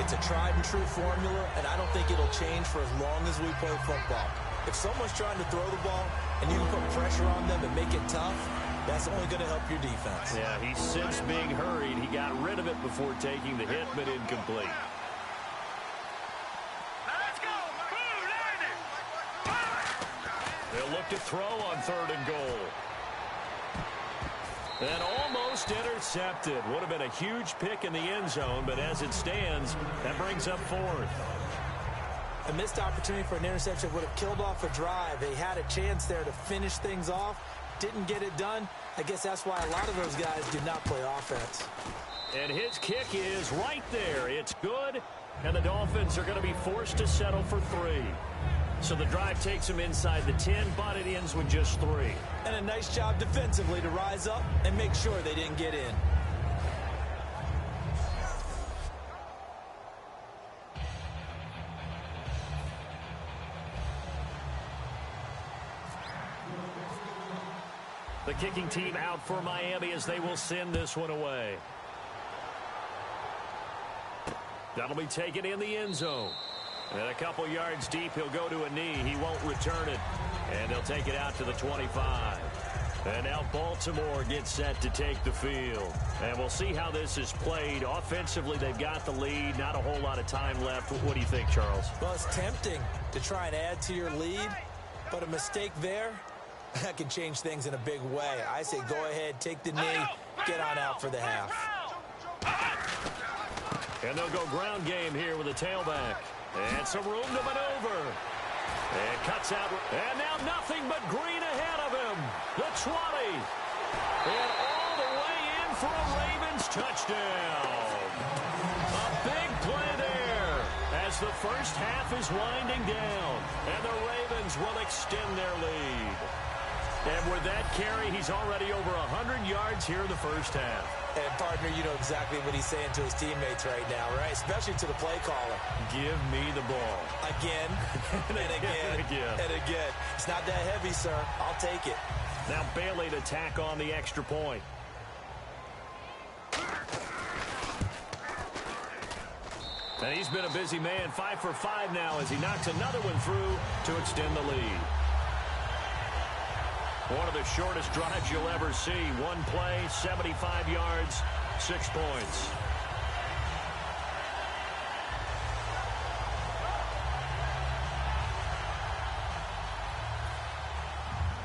Speaker 3: It's a tried and true formula, and I don't think it'll change for as long as we play football. If someone's trying to throw the ball and you can put pressure on them and make it tough, that's only going to help your defense.
Speaker 2: Yeah, he's since being hurried. He got rid of it before taking the hit, but incomplete. They'll look to throw on 3rd and goal. And almost intercepted. Would have been a huge pick in the end zone, but as it stands, that brings up 4th.
Speaker 3: A missed opportunity for an interception would have killed off a drive. They had a chance there to finish things off. Didn't get it done. I guess that's why a lot of those guys did not play offense.
Speaker 2: And his kick is right there. It's good, and the Dolphins are going to be forced to settle for 3. So the drive takes them inside the 10, but it ends with just 3.
Speaker 3: And a nice job defensively to rise up and make sure they didn't get in.
Speaker 2: The kicking team out for Miami as they will send this one away. That'll be taken in the end zone. And a couple yards deep, he'll go to a knee. He won't return it. And they'll take it out to the 25. And now Baltimore gets set to take the field. And we'll see how this is played. Offensively, they've got the lead. Not a whole lot of time left. What do you think, Charles?
Speaker 3: Well, it's tempting to try and add to your lead, but a mistake there, that can change things in a big way. I say go ahead, take the knee, get on out for the half.
Speaker 2: And they'll go ground game here with a tailback. And some room to maneuver. And cuts out. And now nothing but green ahead of him. The 20. And all the way in for a Ravens touchdown. A big play there as the first half is winding down. And the Ravens will extend their lead. And with that carry, he's already over 100 yards here in the first half.
Speaker 3: And, partner, you know exactly what he's saying to his teammates right now, right? Especially to the play caller.
Speaker 2: Give me the ball.
Speaker 3: Again, and again, and again. It's not that heavy, sir. I'll take it.
Speaker 2: Now Bailey to tack on the extra point. And he's been a busy man, 5 for 5 now as he knocks another one through to extend the lead. One of the shortest drives you'll ever see. One play, 75 yards, 6 points.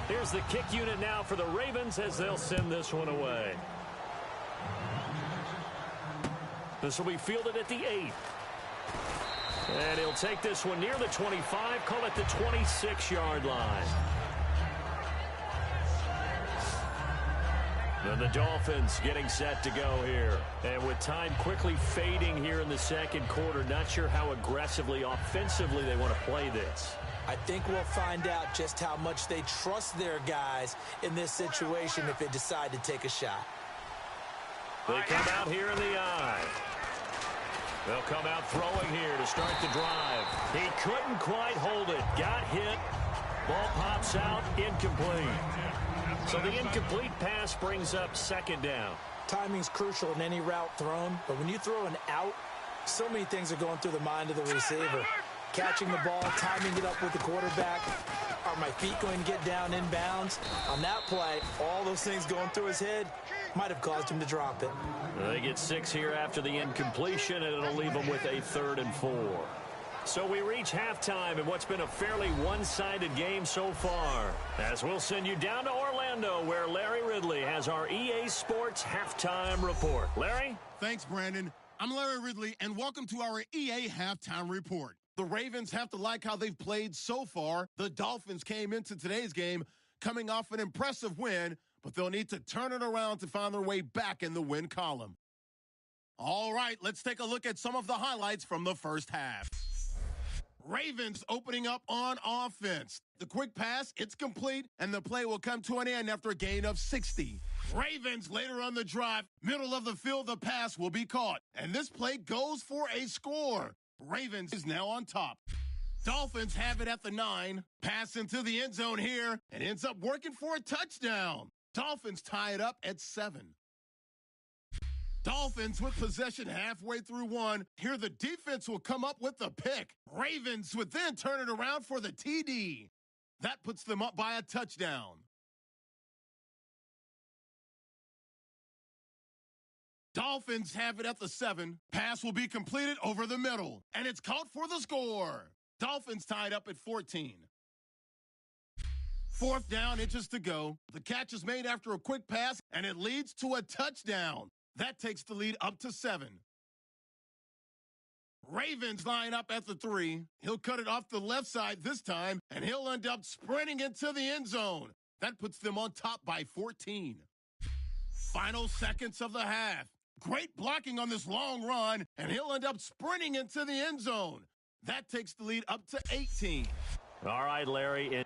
Speaker 2: Here's the kick unit now for the Ravens as they'll send this one away. This will be fielded at the 8. And he'll take this one near the 25, call it the 26-yard line. And the Dolphins getting set to go here. And with time quickly fading here in the second quarter, not sure how aggressively, offensively they want to play this.
Speaker 3: I think we'll find out just how much they trust their guys in this situation if they decide to take a shot.
Speaker 2: They come out here in the eye. They'll come out throwing here to start the drive. He couldn't quite hold it. Got hit. Ball pops out. Incomplete. So the incomplete pass brings up second down.
Speaker 3: Timing's crucial in any route thrown, but when you throw an out, so many things are going through the mind of the receiver. Catching the ball, timing it up with the quarterback. Are my feet going to get down in bounds? On that play, all those things going through his head might have caused him to drop it.
Speaker 2: They get 6 here after the incompletion, and it'll leave them with a 3rd and 4. So we reach halftime in what's been a fairly one-sided game so far. As we'll send you down to Orlando, where Larry Ridley has our EA Sports Halftime Report. Larry?
Speaker 1: Thanks, Brandon. I'm Larry Ridley, and welcome to our EA Halftime Report. The Ravens have to like how they've played so far. The Dolphins came into today's game coming off an impressive win, but they'll need to turn it around to find their way back in the win column. All right, let's take a look at some of the highlights from the first half. Ravens opening up on offense. The quick pass, it's complete, and the play will come to an end after a gain of 60. Ravens later on the drive, middle of the field, the pass will be caught, and this play goes for a score. Ravens is now on top. Dolphins have it at the 9. Pass into the end zone here, and ends up working for a touchdown. Dolphins tie it up at 7. Dolphins with possession halfway through 1. Here the defense will come up with the pick. Ravens would then turn it around for the TD. That puts them up by a touchdown. Dolphins have it at the 7. Pass will be completed over the middle, and it's caught for the score. Dolphins tied up at 14. 4th down, inches to go. The catch is made after a quick pass, and it leads to a touchdown. That takes the lead up to 7. Ravens line up at the 3. He'll cut it off the left side this time, and he'll end up sprinting into the end zone. That puts them on top by 14. Final seconds of the half. Great blocking on this long run, and he'll end up sprinting into the end zone. That takes the lead up to 18.
Speaker 2: All right, Larry.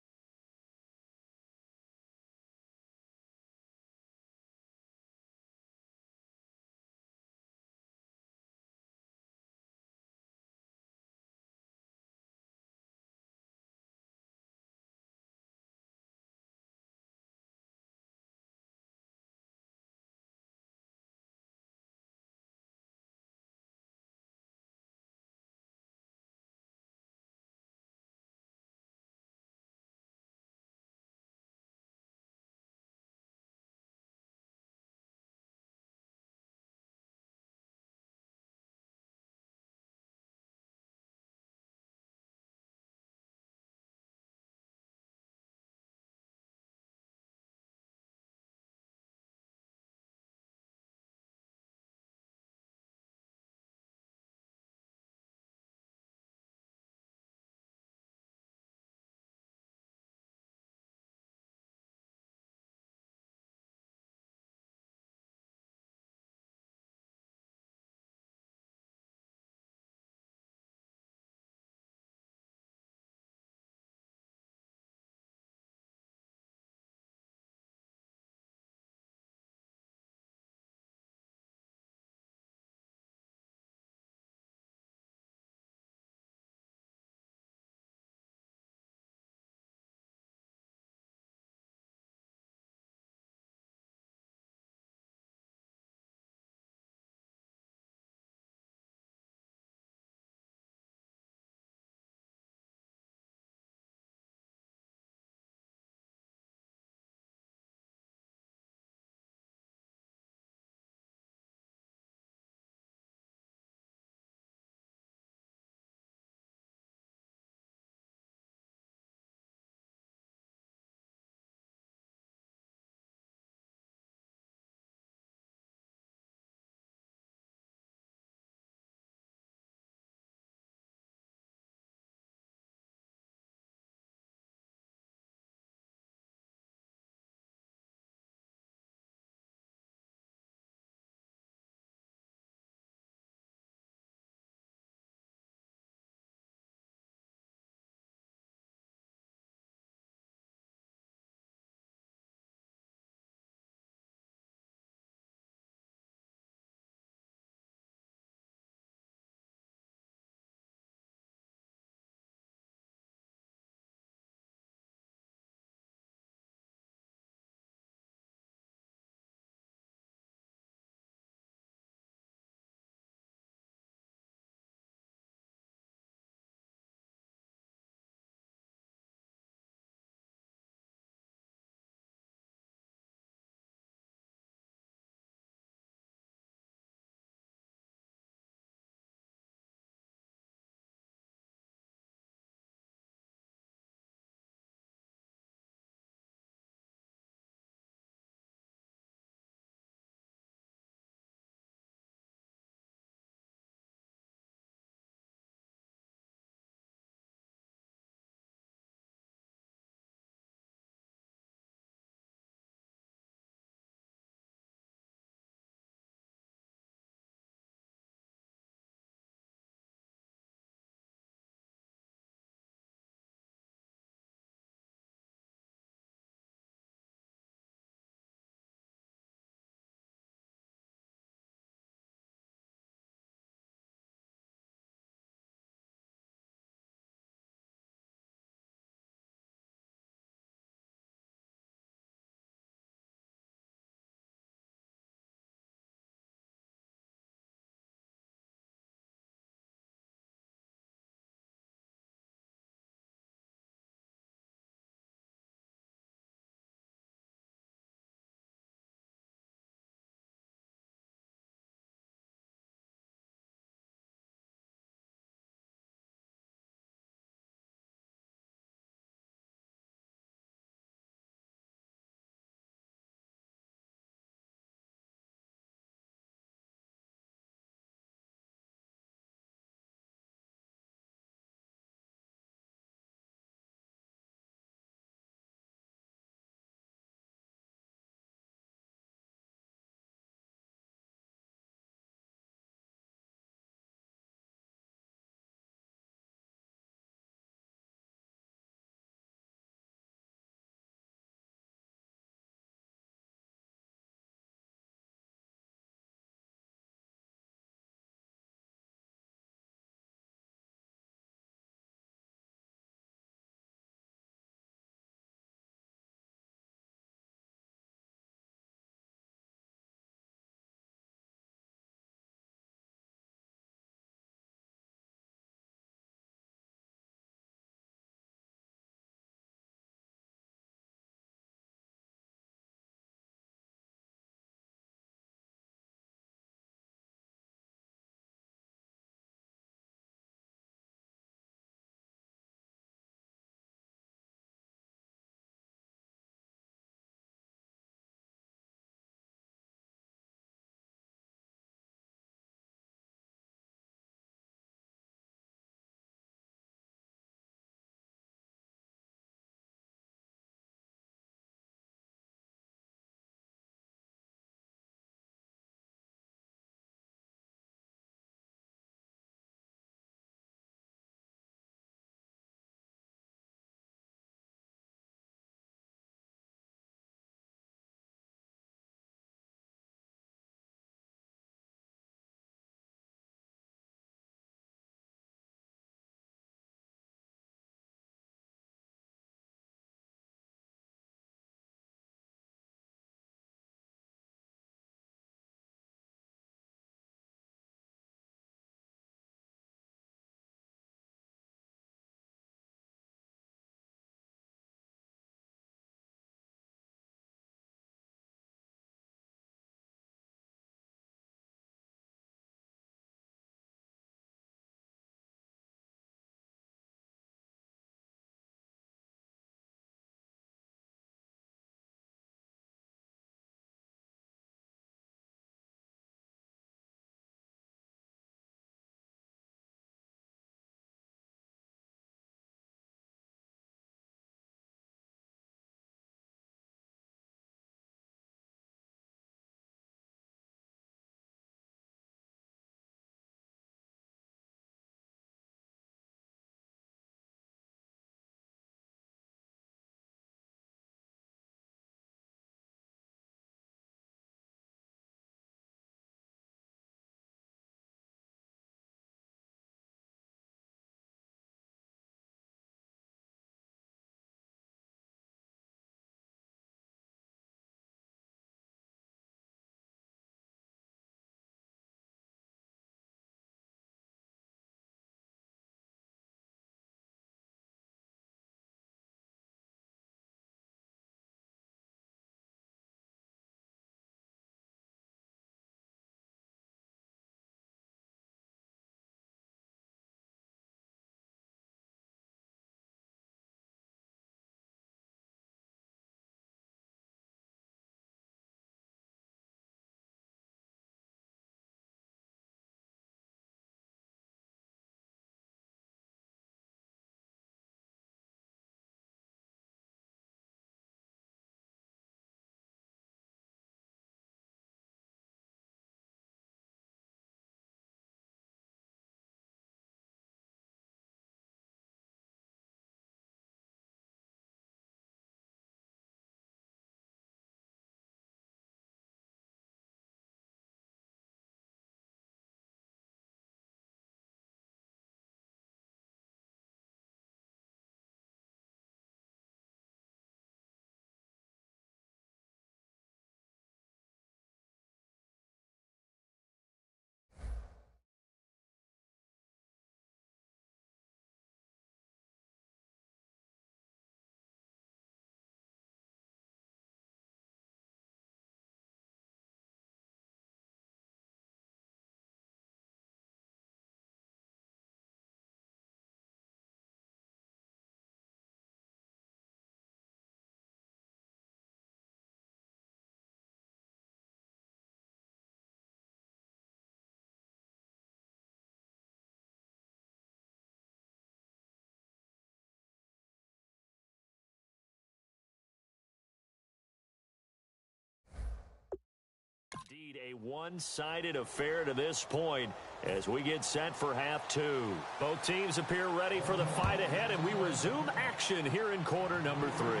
Speaker 2: A one-sided affair to this point as we get set for half two. Both teams appear ready for the fight ahead, and we resume action here in quarter number 3.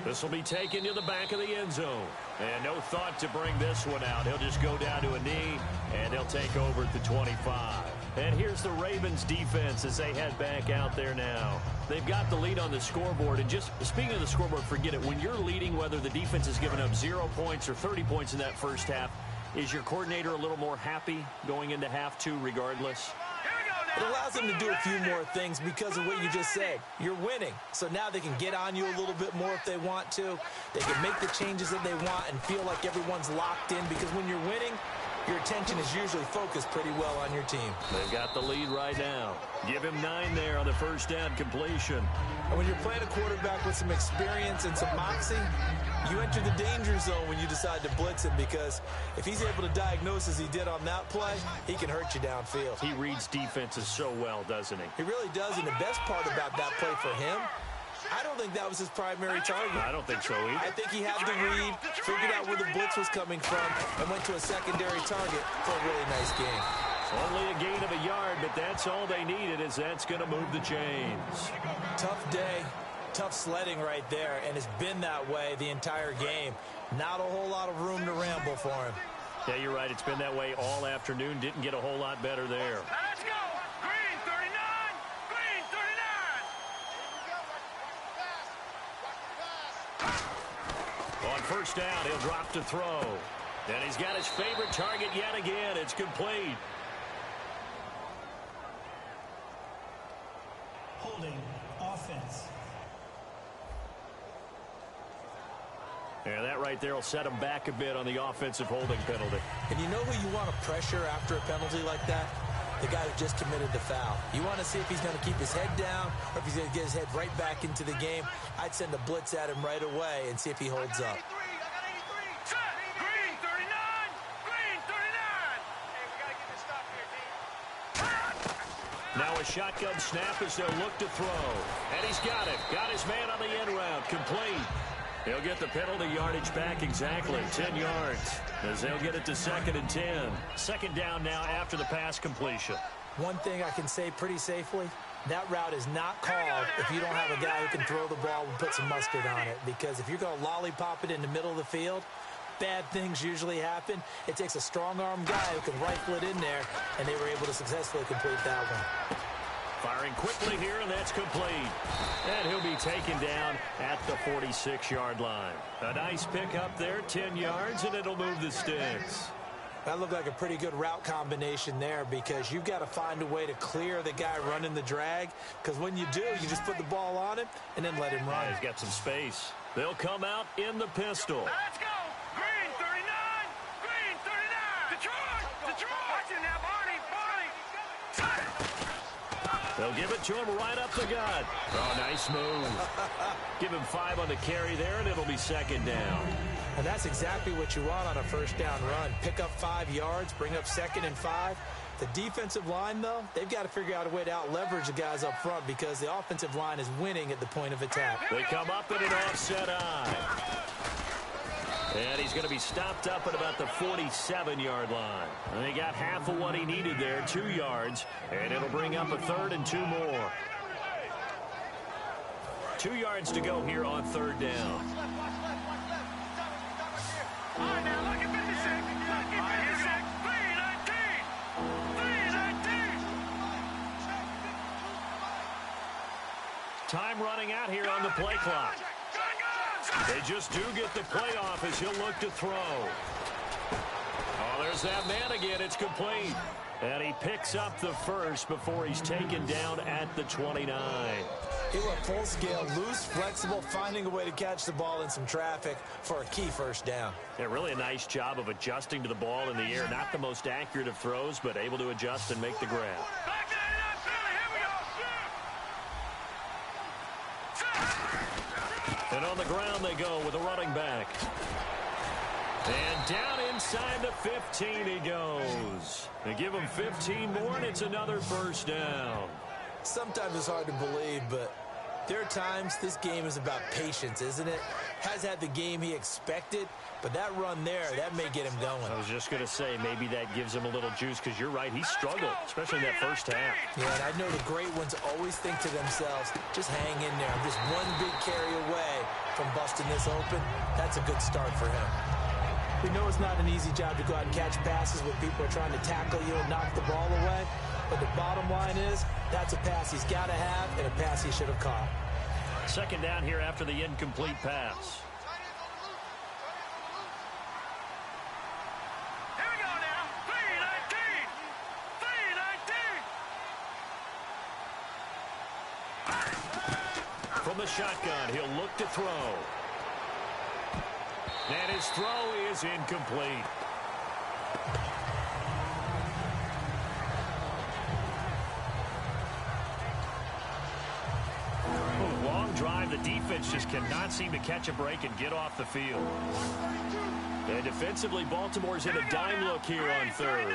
Speaker 2: This will be taken to the back of the end zone. And no thought to bring this one out. He'll just go down to a knee, and he'll take over at the 25. And here's the Ravens defense as they head back out there now. They've got the lead on the scoreboard. And just speaking of the scoreboard, forget it. When you're leading, whether the defense has given up 0 points or 30 points in that first half, is your coordinator a little more happy going into half two regardless?
Speaker 3: It allows them to do a few more things because of what you just said. You're winning, so now they can get on you a little bit more if they want to. They can make the changes that they want and feel like everyone's locked in, because when you're winning, your attention is usually focused pretty well on your team.
Speaker 2: They've got the lead right now. Give him 9 there on the first down completion.
Speaker 3: And when you're playing a quarterback with some experience and some moxie, you enter the danger zone when you decide to blitz him, because if he's able to diagnose as he did on that play, he can hurt you downfield.
Speaker 2: He reads defenses so well, doesn't he?
Speaker 3: He really does, and the best part about that play for him, I don't think that was his primary target.
Speaker 2: I don't think so either.
Speaker 3: I think he had the read, figured out where the blitz was coming from, and went to a secondary target for a really nice game.
Speaker 2: Only a gain of a yard, but that's all they needed, as that's going to move the chains.
Speaker 3: Tough day, tough sledding right there, and it's been that way the entire game. Not a whole lot of room to ramble for him.
Speaker 2: Yeah, you're right. It's been that way all afternoon. Didn't get a whole lot better there.
Speaker 5: Let's go. Green 39. Green 39.
Speaker 2: On first down, he'll drop to throw. And he's got his favorite target yet again. It's complete.
Speaker 4: Holding offense.
Speaker 2: Yeah, that right there will set him back a bit on the offensive holding penalty.
Speaker 3: And you know who you want to pressure after a penalty like that? The guy who just committed the foul. You want to see if he's going to keep his head down or if he's going to get his head right back into the game. I'd send a blitz at him right away and see if he holds up.
Speaker 5: Green 39. Green 39. Hey, we got to get this stop here, team.
Speaker 2: Now a shotgun snap as they'll look to throw. And he's got it. Got his man on the end route. Complete. He'll get the penalty yardage back exactly, 10 yards, as they'll get it to 2nd and 10. Second down now after the pass completion.
Speaker 3: One thing I can say pretty safely, that route is not called if you don't have a guy who can throw the ball and put some mustard on it. Because if you're going to lollipop it in the middle of the field, bad things usually happen. It takes a strong-arm guy who can rifle it in there, and they were able to successfully complete that one.
Speaker 2: Firing quickly here, and that's complete. And he'll be taken down at the 46-yard line. A nice pick up there, 10 yards, and it'll move the sticks.
Speaker 3: That looked like a pretty good route combination there, because you've got to find a way to clear the guy running the drag, because when you do, you just put the ball on him and then let him run.
Speaker 2: Yeah, he's got some space. They'll come out in the pistol.
Speaker 5: Let's go. Green 39. Green 39. Detroit. Detroit. Watching that, Barney.
Speaker 2: They'll give it to him right up the gut. Oh, nice move. Give him 5 on the carry there, and it'll be 2nd down.
Speaker 3: And that's exactly what you want on a first down run. Pick up 5 yards, bring up 2nd and 5. The defensive line, though, they've got to figure out a way to out-leverage the guys up front, because the offensive line is winning at the point of attack.
Speaker 2: They come up in an offset eye. And he's going to be stopped up at about the 47-yard line. And he got half of what he needed there, 2 yards. And it'll bring up a 3rd and 2 more. 2 yards to go here on 3rd down.
Speaker 5: All right, now look at 56. Look at 56. 319. 319.
Speaker 2: Time running out here on the play clock. They just do get the playoff as he'll look to throw. Oh, there's that man again. It's complete. And he picks up the first before he's taken down at the 29.
Speaker 3: He went full scale, loose, flexible, finding a way to catch the ball in some traffic for a key first down.
Speaker 2: Yeah, really a nice job of adjusting to the ball in the air. Not the most accurate of throws, but able to adjust and make the grab.
Speaker 5: Back to that, Philly. Here we go.
Speaker 2: And on the ground they go with a running back. And down inside the 15 he goes. They give him 15 more, and it's another first down.
Speaker 3: Sometimes it's hard to believe, but there are times this game is about patience, isn't it? has had the game he expected, but that run there, that may get him going.
Speaker 2: I was just going to say, maybe that gives him a little juice, because you're right, he struggled, especially in that first half.
Speaker 3: Yeah, and I know the great ones always think to themselves, just hang in there. I'm just one big carry away from busting this open. That's a good start for him. We know it's not an easy job to go out and catch passes when people are trying to tackle you and knock the ball away, but the bottom line is, that's a pass he's got to have and a pass he should have caught.
Speaker 2: Second down here after the incomplete pass.
Speaker 5: Here we go now. 3-19. 3-19.
Speaker 2: From the shotgun, he'll look to throw. And his throw is incomplete. Long drive. The defense just cannot seem to catch a break and get off the field. And defensively, Baltimore's in a dime look here on third.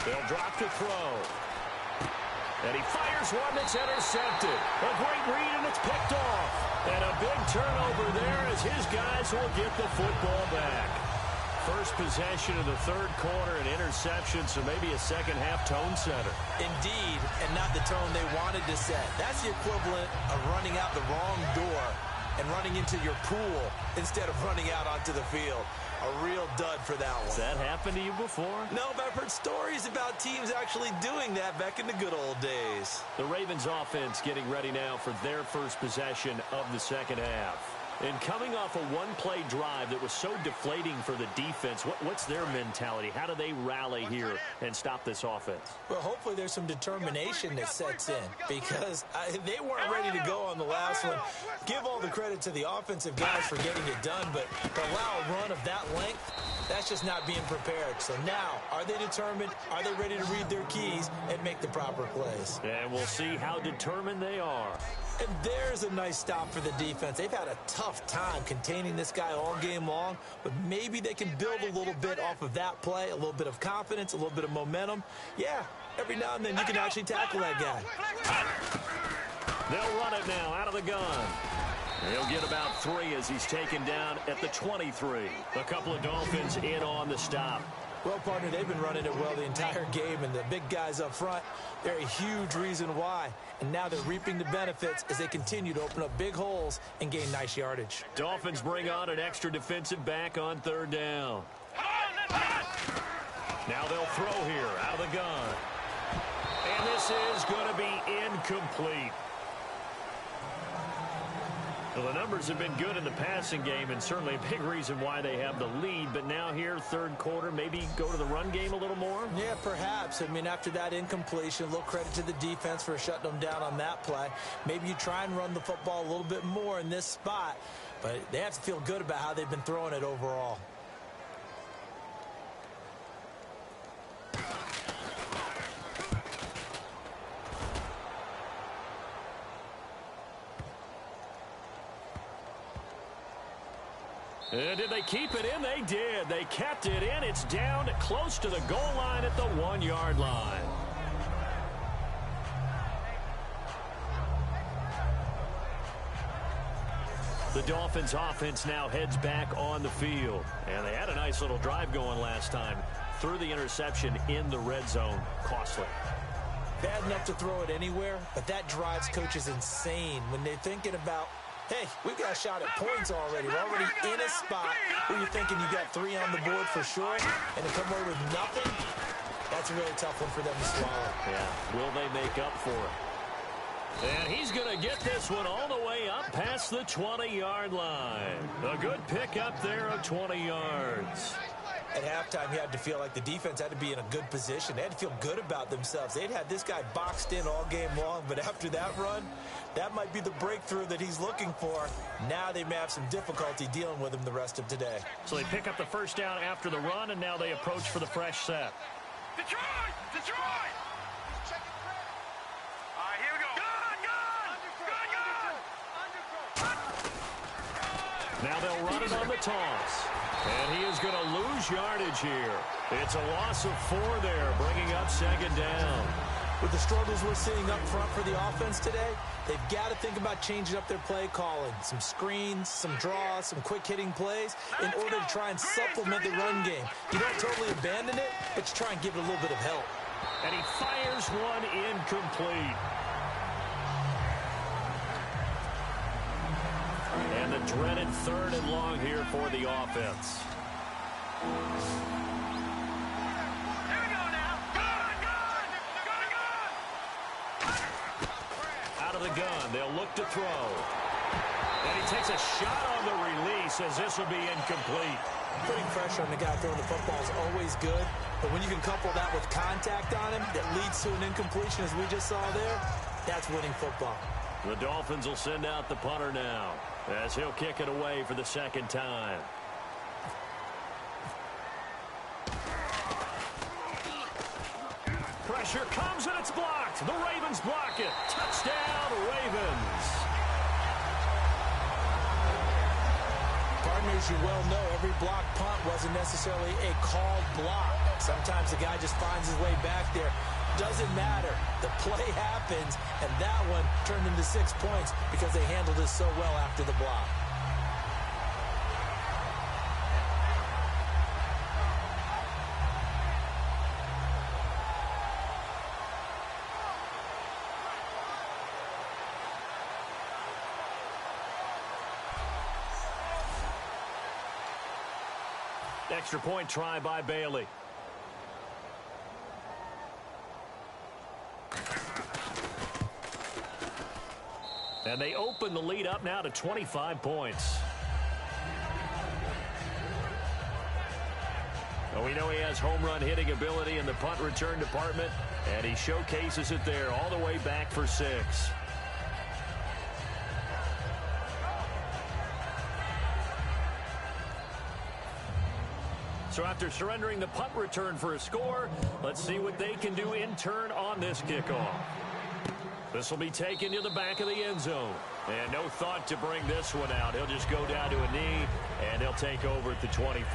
Speaker 2: They'll drop to throw. And he fires one that's intercepted. A great read, and it's picked off. And a big turnover there as his guys will get the football back. First possession of the third quarter, an interception, so maybe a second-half tone setter.
Speaker 3: Indeed, and not the tone they wanted to set. That's the equivalent of running out the wrong door and running into your pool instead of running out onto the field. A real dud for that one.
Speaker 2: Has that happened to you before?
Speaker 3: No, but I've heard stories about teams actually doing that back in the good old days.
Speaker 2: The Ravens offense getting ready now for their first possession of the second half. And coming off a one-play drive that was so deflating for the defense, what's their mentality? How do they rally here and stop this offense?
Speaker 3: Well, hopefully there's some determination that sets in, because they weren't ready to go on the last one. Give all the credit to the offensive guys for getting it done, but to allow a run of that length, that's just not being prepared. So now, are they determined? Are they ready to read their keys and make the proper plays?
Speaker 2: And we'll see how determined they are.
Speaker 3: And there's a nice stop for the defense. They've had a tough time containing this guy all game long, but maybe they can build a little bit off of that play, a little bit of confidence, a little bit of momentum. Yeah, every now and then you can actually tackle that guy.
Speaker 2: They'll run it now out of the gun. He'll get about 3 as he's taken down at the 23. A couple of Dolphins in on the stop.
Speaker 3: Well, partner, they've been running it well the entire game, and the big guys up front, they're a huge reason why. And now they're reaping the benefits as they continue to open up big holes and gain nice yardage.
Speaker 2: Dolphins bring on an extra defensive back on third down. Now they'll throw here out of the gun. And this is going to be incomplete. Well, the numbers have been good in the passing game, and certainly a big reason why they have the lead. But now here, third quarter, maybe go to the run game a little more?
Speaker 3: Yeah, perhaps. I mean, after that incompletion, a little credit to the defense for shutting them down on that play. Maybe you try and run the football a little bit more in this spot, but they have to feel good about how they've been throwing it overall.
Speaker 2: And did they keep it in? They did. They kept it in. It's down close to the goal line at the 1-yard line. The Dolphins offense now heads back on the field. And they had a nice little drive going last time. Threw the interception in the red zone. Costly.
Speaker 3: Bad enough to throw it anywhere, but that drives coaches insane when they're thinking about, hey, we've got a shot at points already. We're already in a spot where you're thinking you got 3 on the board for sure, and to come away with nothing, that's a really tough one for them to swallow.
Speaker 2: Yeah, will they make up for it? And he's going to get this one all the way up past the 20-yard line. A good pick up there of 20 yards.
Speaker 3: At halftime, you had to feel like the defense had to be in a good position. They had to feel good about themselves. They'd had this guy boxed in all game long, but after that run, that might be the breakthrough that he's looking for. Now they may have some difficulty dealing with him the rest of today.
Speaker 2: So they pick up the first down after the run, and now they approach for the fresh set.
Speaker 5: Detroit! Detroit! All right, here we go. Gun!
Speaker 2: Now they'll run it on the toss. And he is going to lose yardage here. It's a loss of 4 there, bringing up second down.
Speaker 3: With the struggles we're seeing up front for the offense today, they've got to think about changing up their play calling. Some screens, some draws, some quick-hitting plays in order to try and supplement the run game. You don't totally abandon it, but you try and give it a little bit of help.
Speaker 2: And he fires one incomplete. And the dreaded 3rd and long here for the offense. Out of the gun, they'll look to throw. And he takes a shot on the release as this will be incomplete.
Speaker 3: Putting pressure on the guy throwing the football is always good, but when you can couple that with contact on him that leads to an incompletion as we just saw there, that's winning football.
Speaker 2: The Dolphins will send out the punter now as he'll kick it away for the 2nd time. Pressure comes and it's blocked. The Ravens block it. Touchdown, Ravens.
Speaker 3: Partners, you well know every block punt wasn't necessarily a called block. Sometimes the guy just finds his way back there. Doesn't matter. The play happens, and that one turned into 6 points because they handled it so well after the block.
Speaker 2: Extra point try by Bailey. And they open the lead up now to 25 points. Well, we know he has home run hitting ability in the punt return department, and he showcases it there all the way back for 6. So after surrendering the punt return for a score, let's see what they can do in turn on this kickoff. This will be taken to the back of the end zone. And no thought to bring this one out. He'll just go down to a knee, and he'll take over at the 25.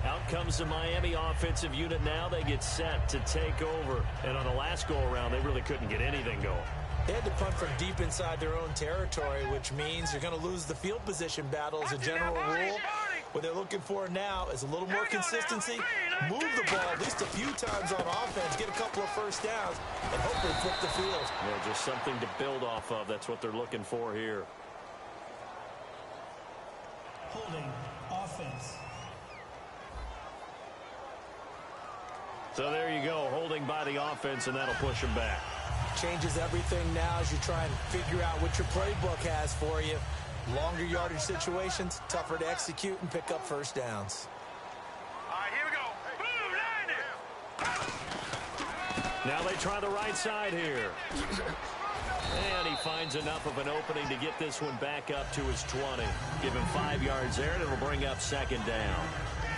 Speaker 2: Out comes the Miami offensive unit now. They get set to take over. And on the last go-around, they really couldn't get anything going.
Speaker 3: They had to punt from deep inside their own territory, which means you're going to lose the field position battle as a general rule. What they're looking for now is a little more consistency, move the ball at least a few times on offense, get a couple of first downs, and hopefully flip the field.
Speaker 2: Yeah, just something to build off of. That's what they're looking for here.
Speaker 4: Holding offense.
Speaker 2: So there you go, holding by the offense, and that'll push them back.
Speaker 3: Changes everything now as you try and figure out what your playbook has for you. Longer yardage situations, tougher to execute and pick up first downs.
Speaker 5: All right, here we go. Boom,
Speaker 2: Now they try the right side here. And he finds enough of an opening to get this one back up to his 20. Give him 5 yards there, and it'll bring up 2nd down.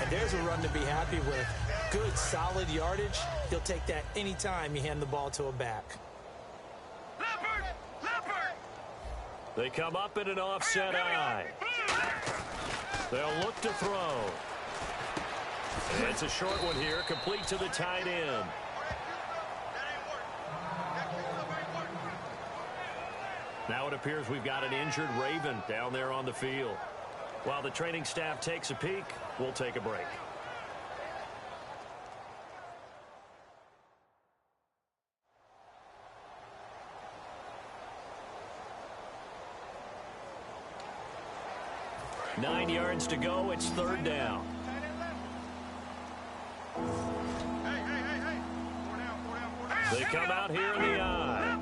Speaker 3: And there's a run to be happy with. Good, solid yardage. He'll take that anytime you hand the ball to a back.
Speaker 5: Leopard! Leopard!
Speaker 2: They come up in an offset eye. They'll look to throw. And it's a short one here, complete to the tight end. Now it appears we've got an injured Raven down there on the field. While the training staff takes a peek, we'll take a break. Nine yards to go. It's 3rd down. They come out here in the eye.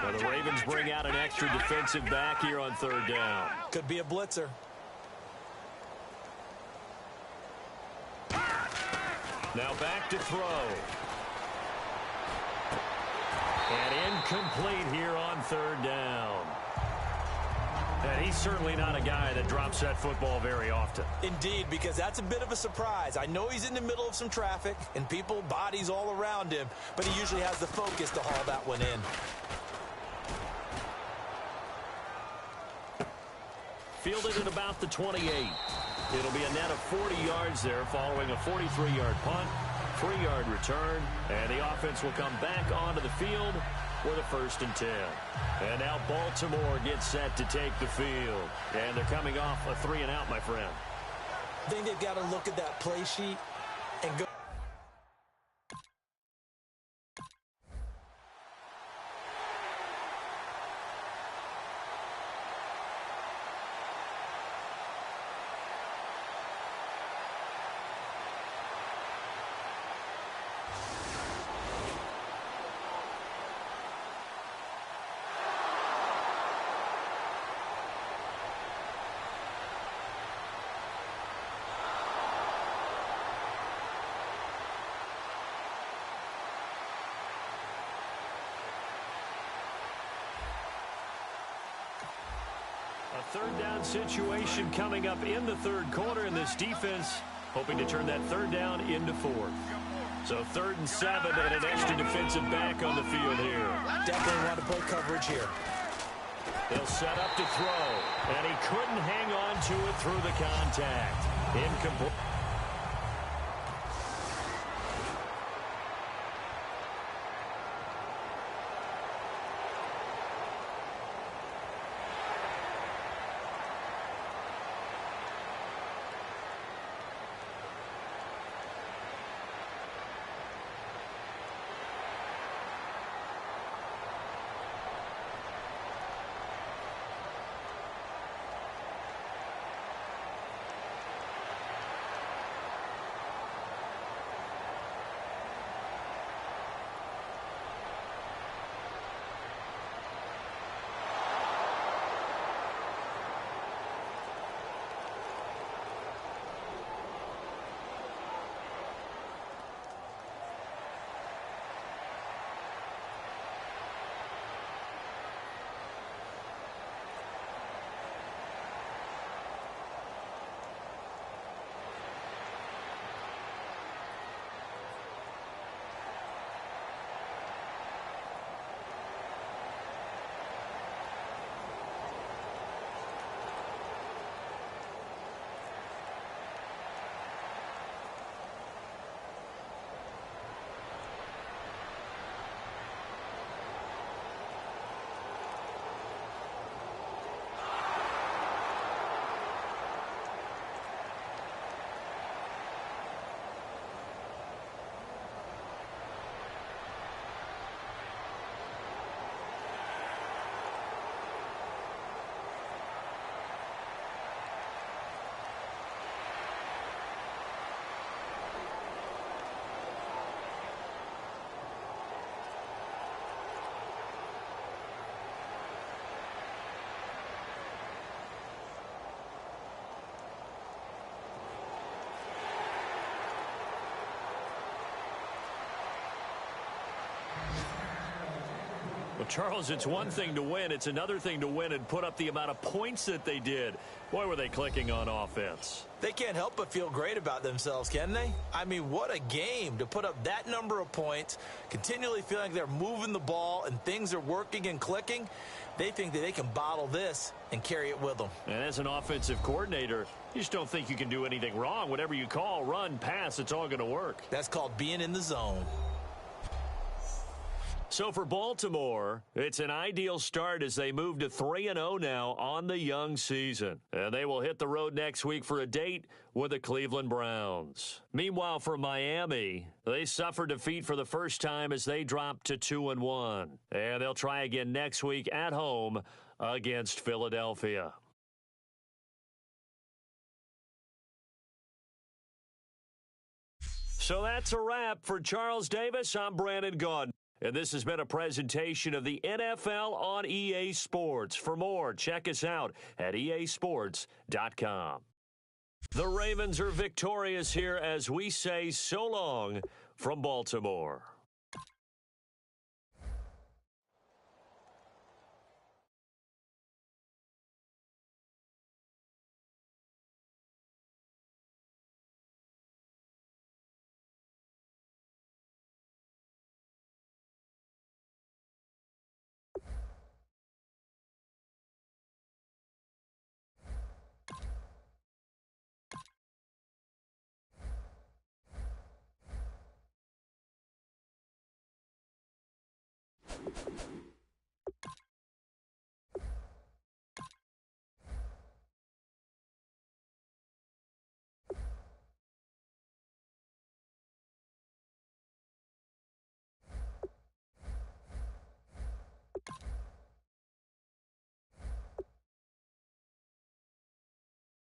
Speaker 2: Well, the Ravens bring out an extra defensive back here on 3rd down.
Speaker 3: Could be a blitzer.
Speaker 2: Now back to throw. And incomplete here on 3rd down. And he's certainly not a guy that drops that football very often.
Speaker 3: Indeed, because that's a bit of a surprise. I know he's in the middle of some traffic and people, bodies all around him, but he usually has the focus to haul that one in.
Speaker 2: fielded at about the 28. It'll be a net of 40 yards there following a 43-yard punt, 3-yard return, and the offense will come back onto the field for the 1st and 10. And now Baltimore gets set to take the field. And they're coming off a 3-and-out, my friend.
Speaker 3: I think they've got to look at that play sheet and go.
Speaker 2: A 3rd down situation coming up in the 3rd quarter, and this defense hoping to turn that 3rd down into 4th. So 3rd and 7 and an extra defensive back on the field here.
Speaker 3: Definitely want to play coverage here.
Speaker 2: They'll set up to throw, and he couldn't hang on to it through the contact. Incomplete. Well, Charles, it's one thing to win. It's another thing to win and put up the amount of points that they did. Boy, were they clicking on offense.
Speaker 3: They can't help but feel great about themselves, can they? I mean, what a game to put up that number of points, continually feeling like they're moving the ball and things are working and clicking. They think that they can bottle this and carry it with them.
Speaker 2: And as an offensive coordinator, you just don't think you can do anything wrong. Whatever you call, run, pass, it's all going to work.
Speaker 3: That's called being in the zone.
Speaker 2: So for Baltimore, it's an ideal start as they move to 3-0 now on the young season. And they will hit the road next week for a date with the Cleveland Browns. Meanwhile, for Miami, they suffered defeat for the first time as they dropped to 2-1. And they'll try again next week at home against Philadelphia. So that's a wrap. For Charles Davis, I'm Brandon Gaudin. And this has been a presentation of the NFL on EA Sports. For more, check us out at easports.com. The Ravens are victorious here as we say so long from Baltimore.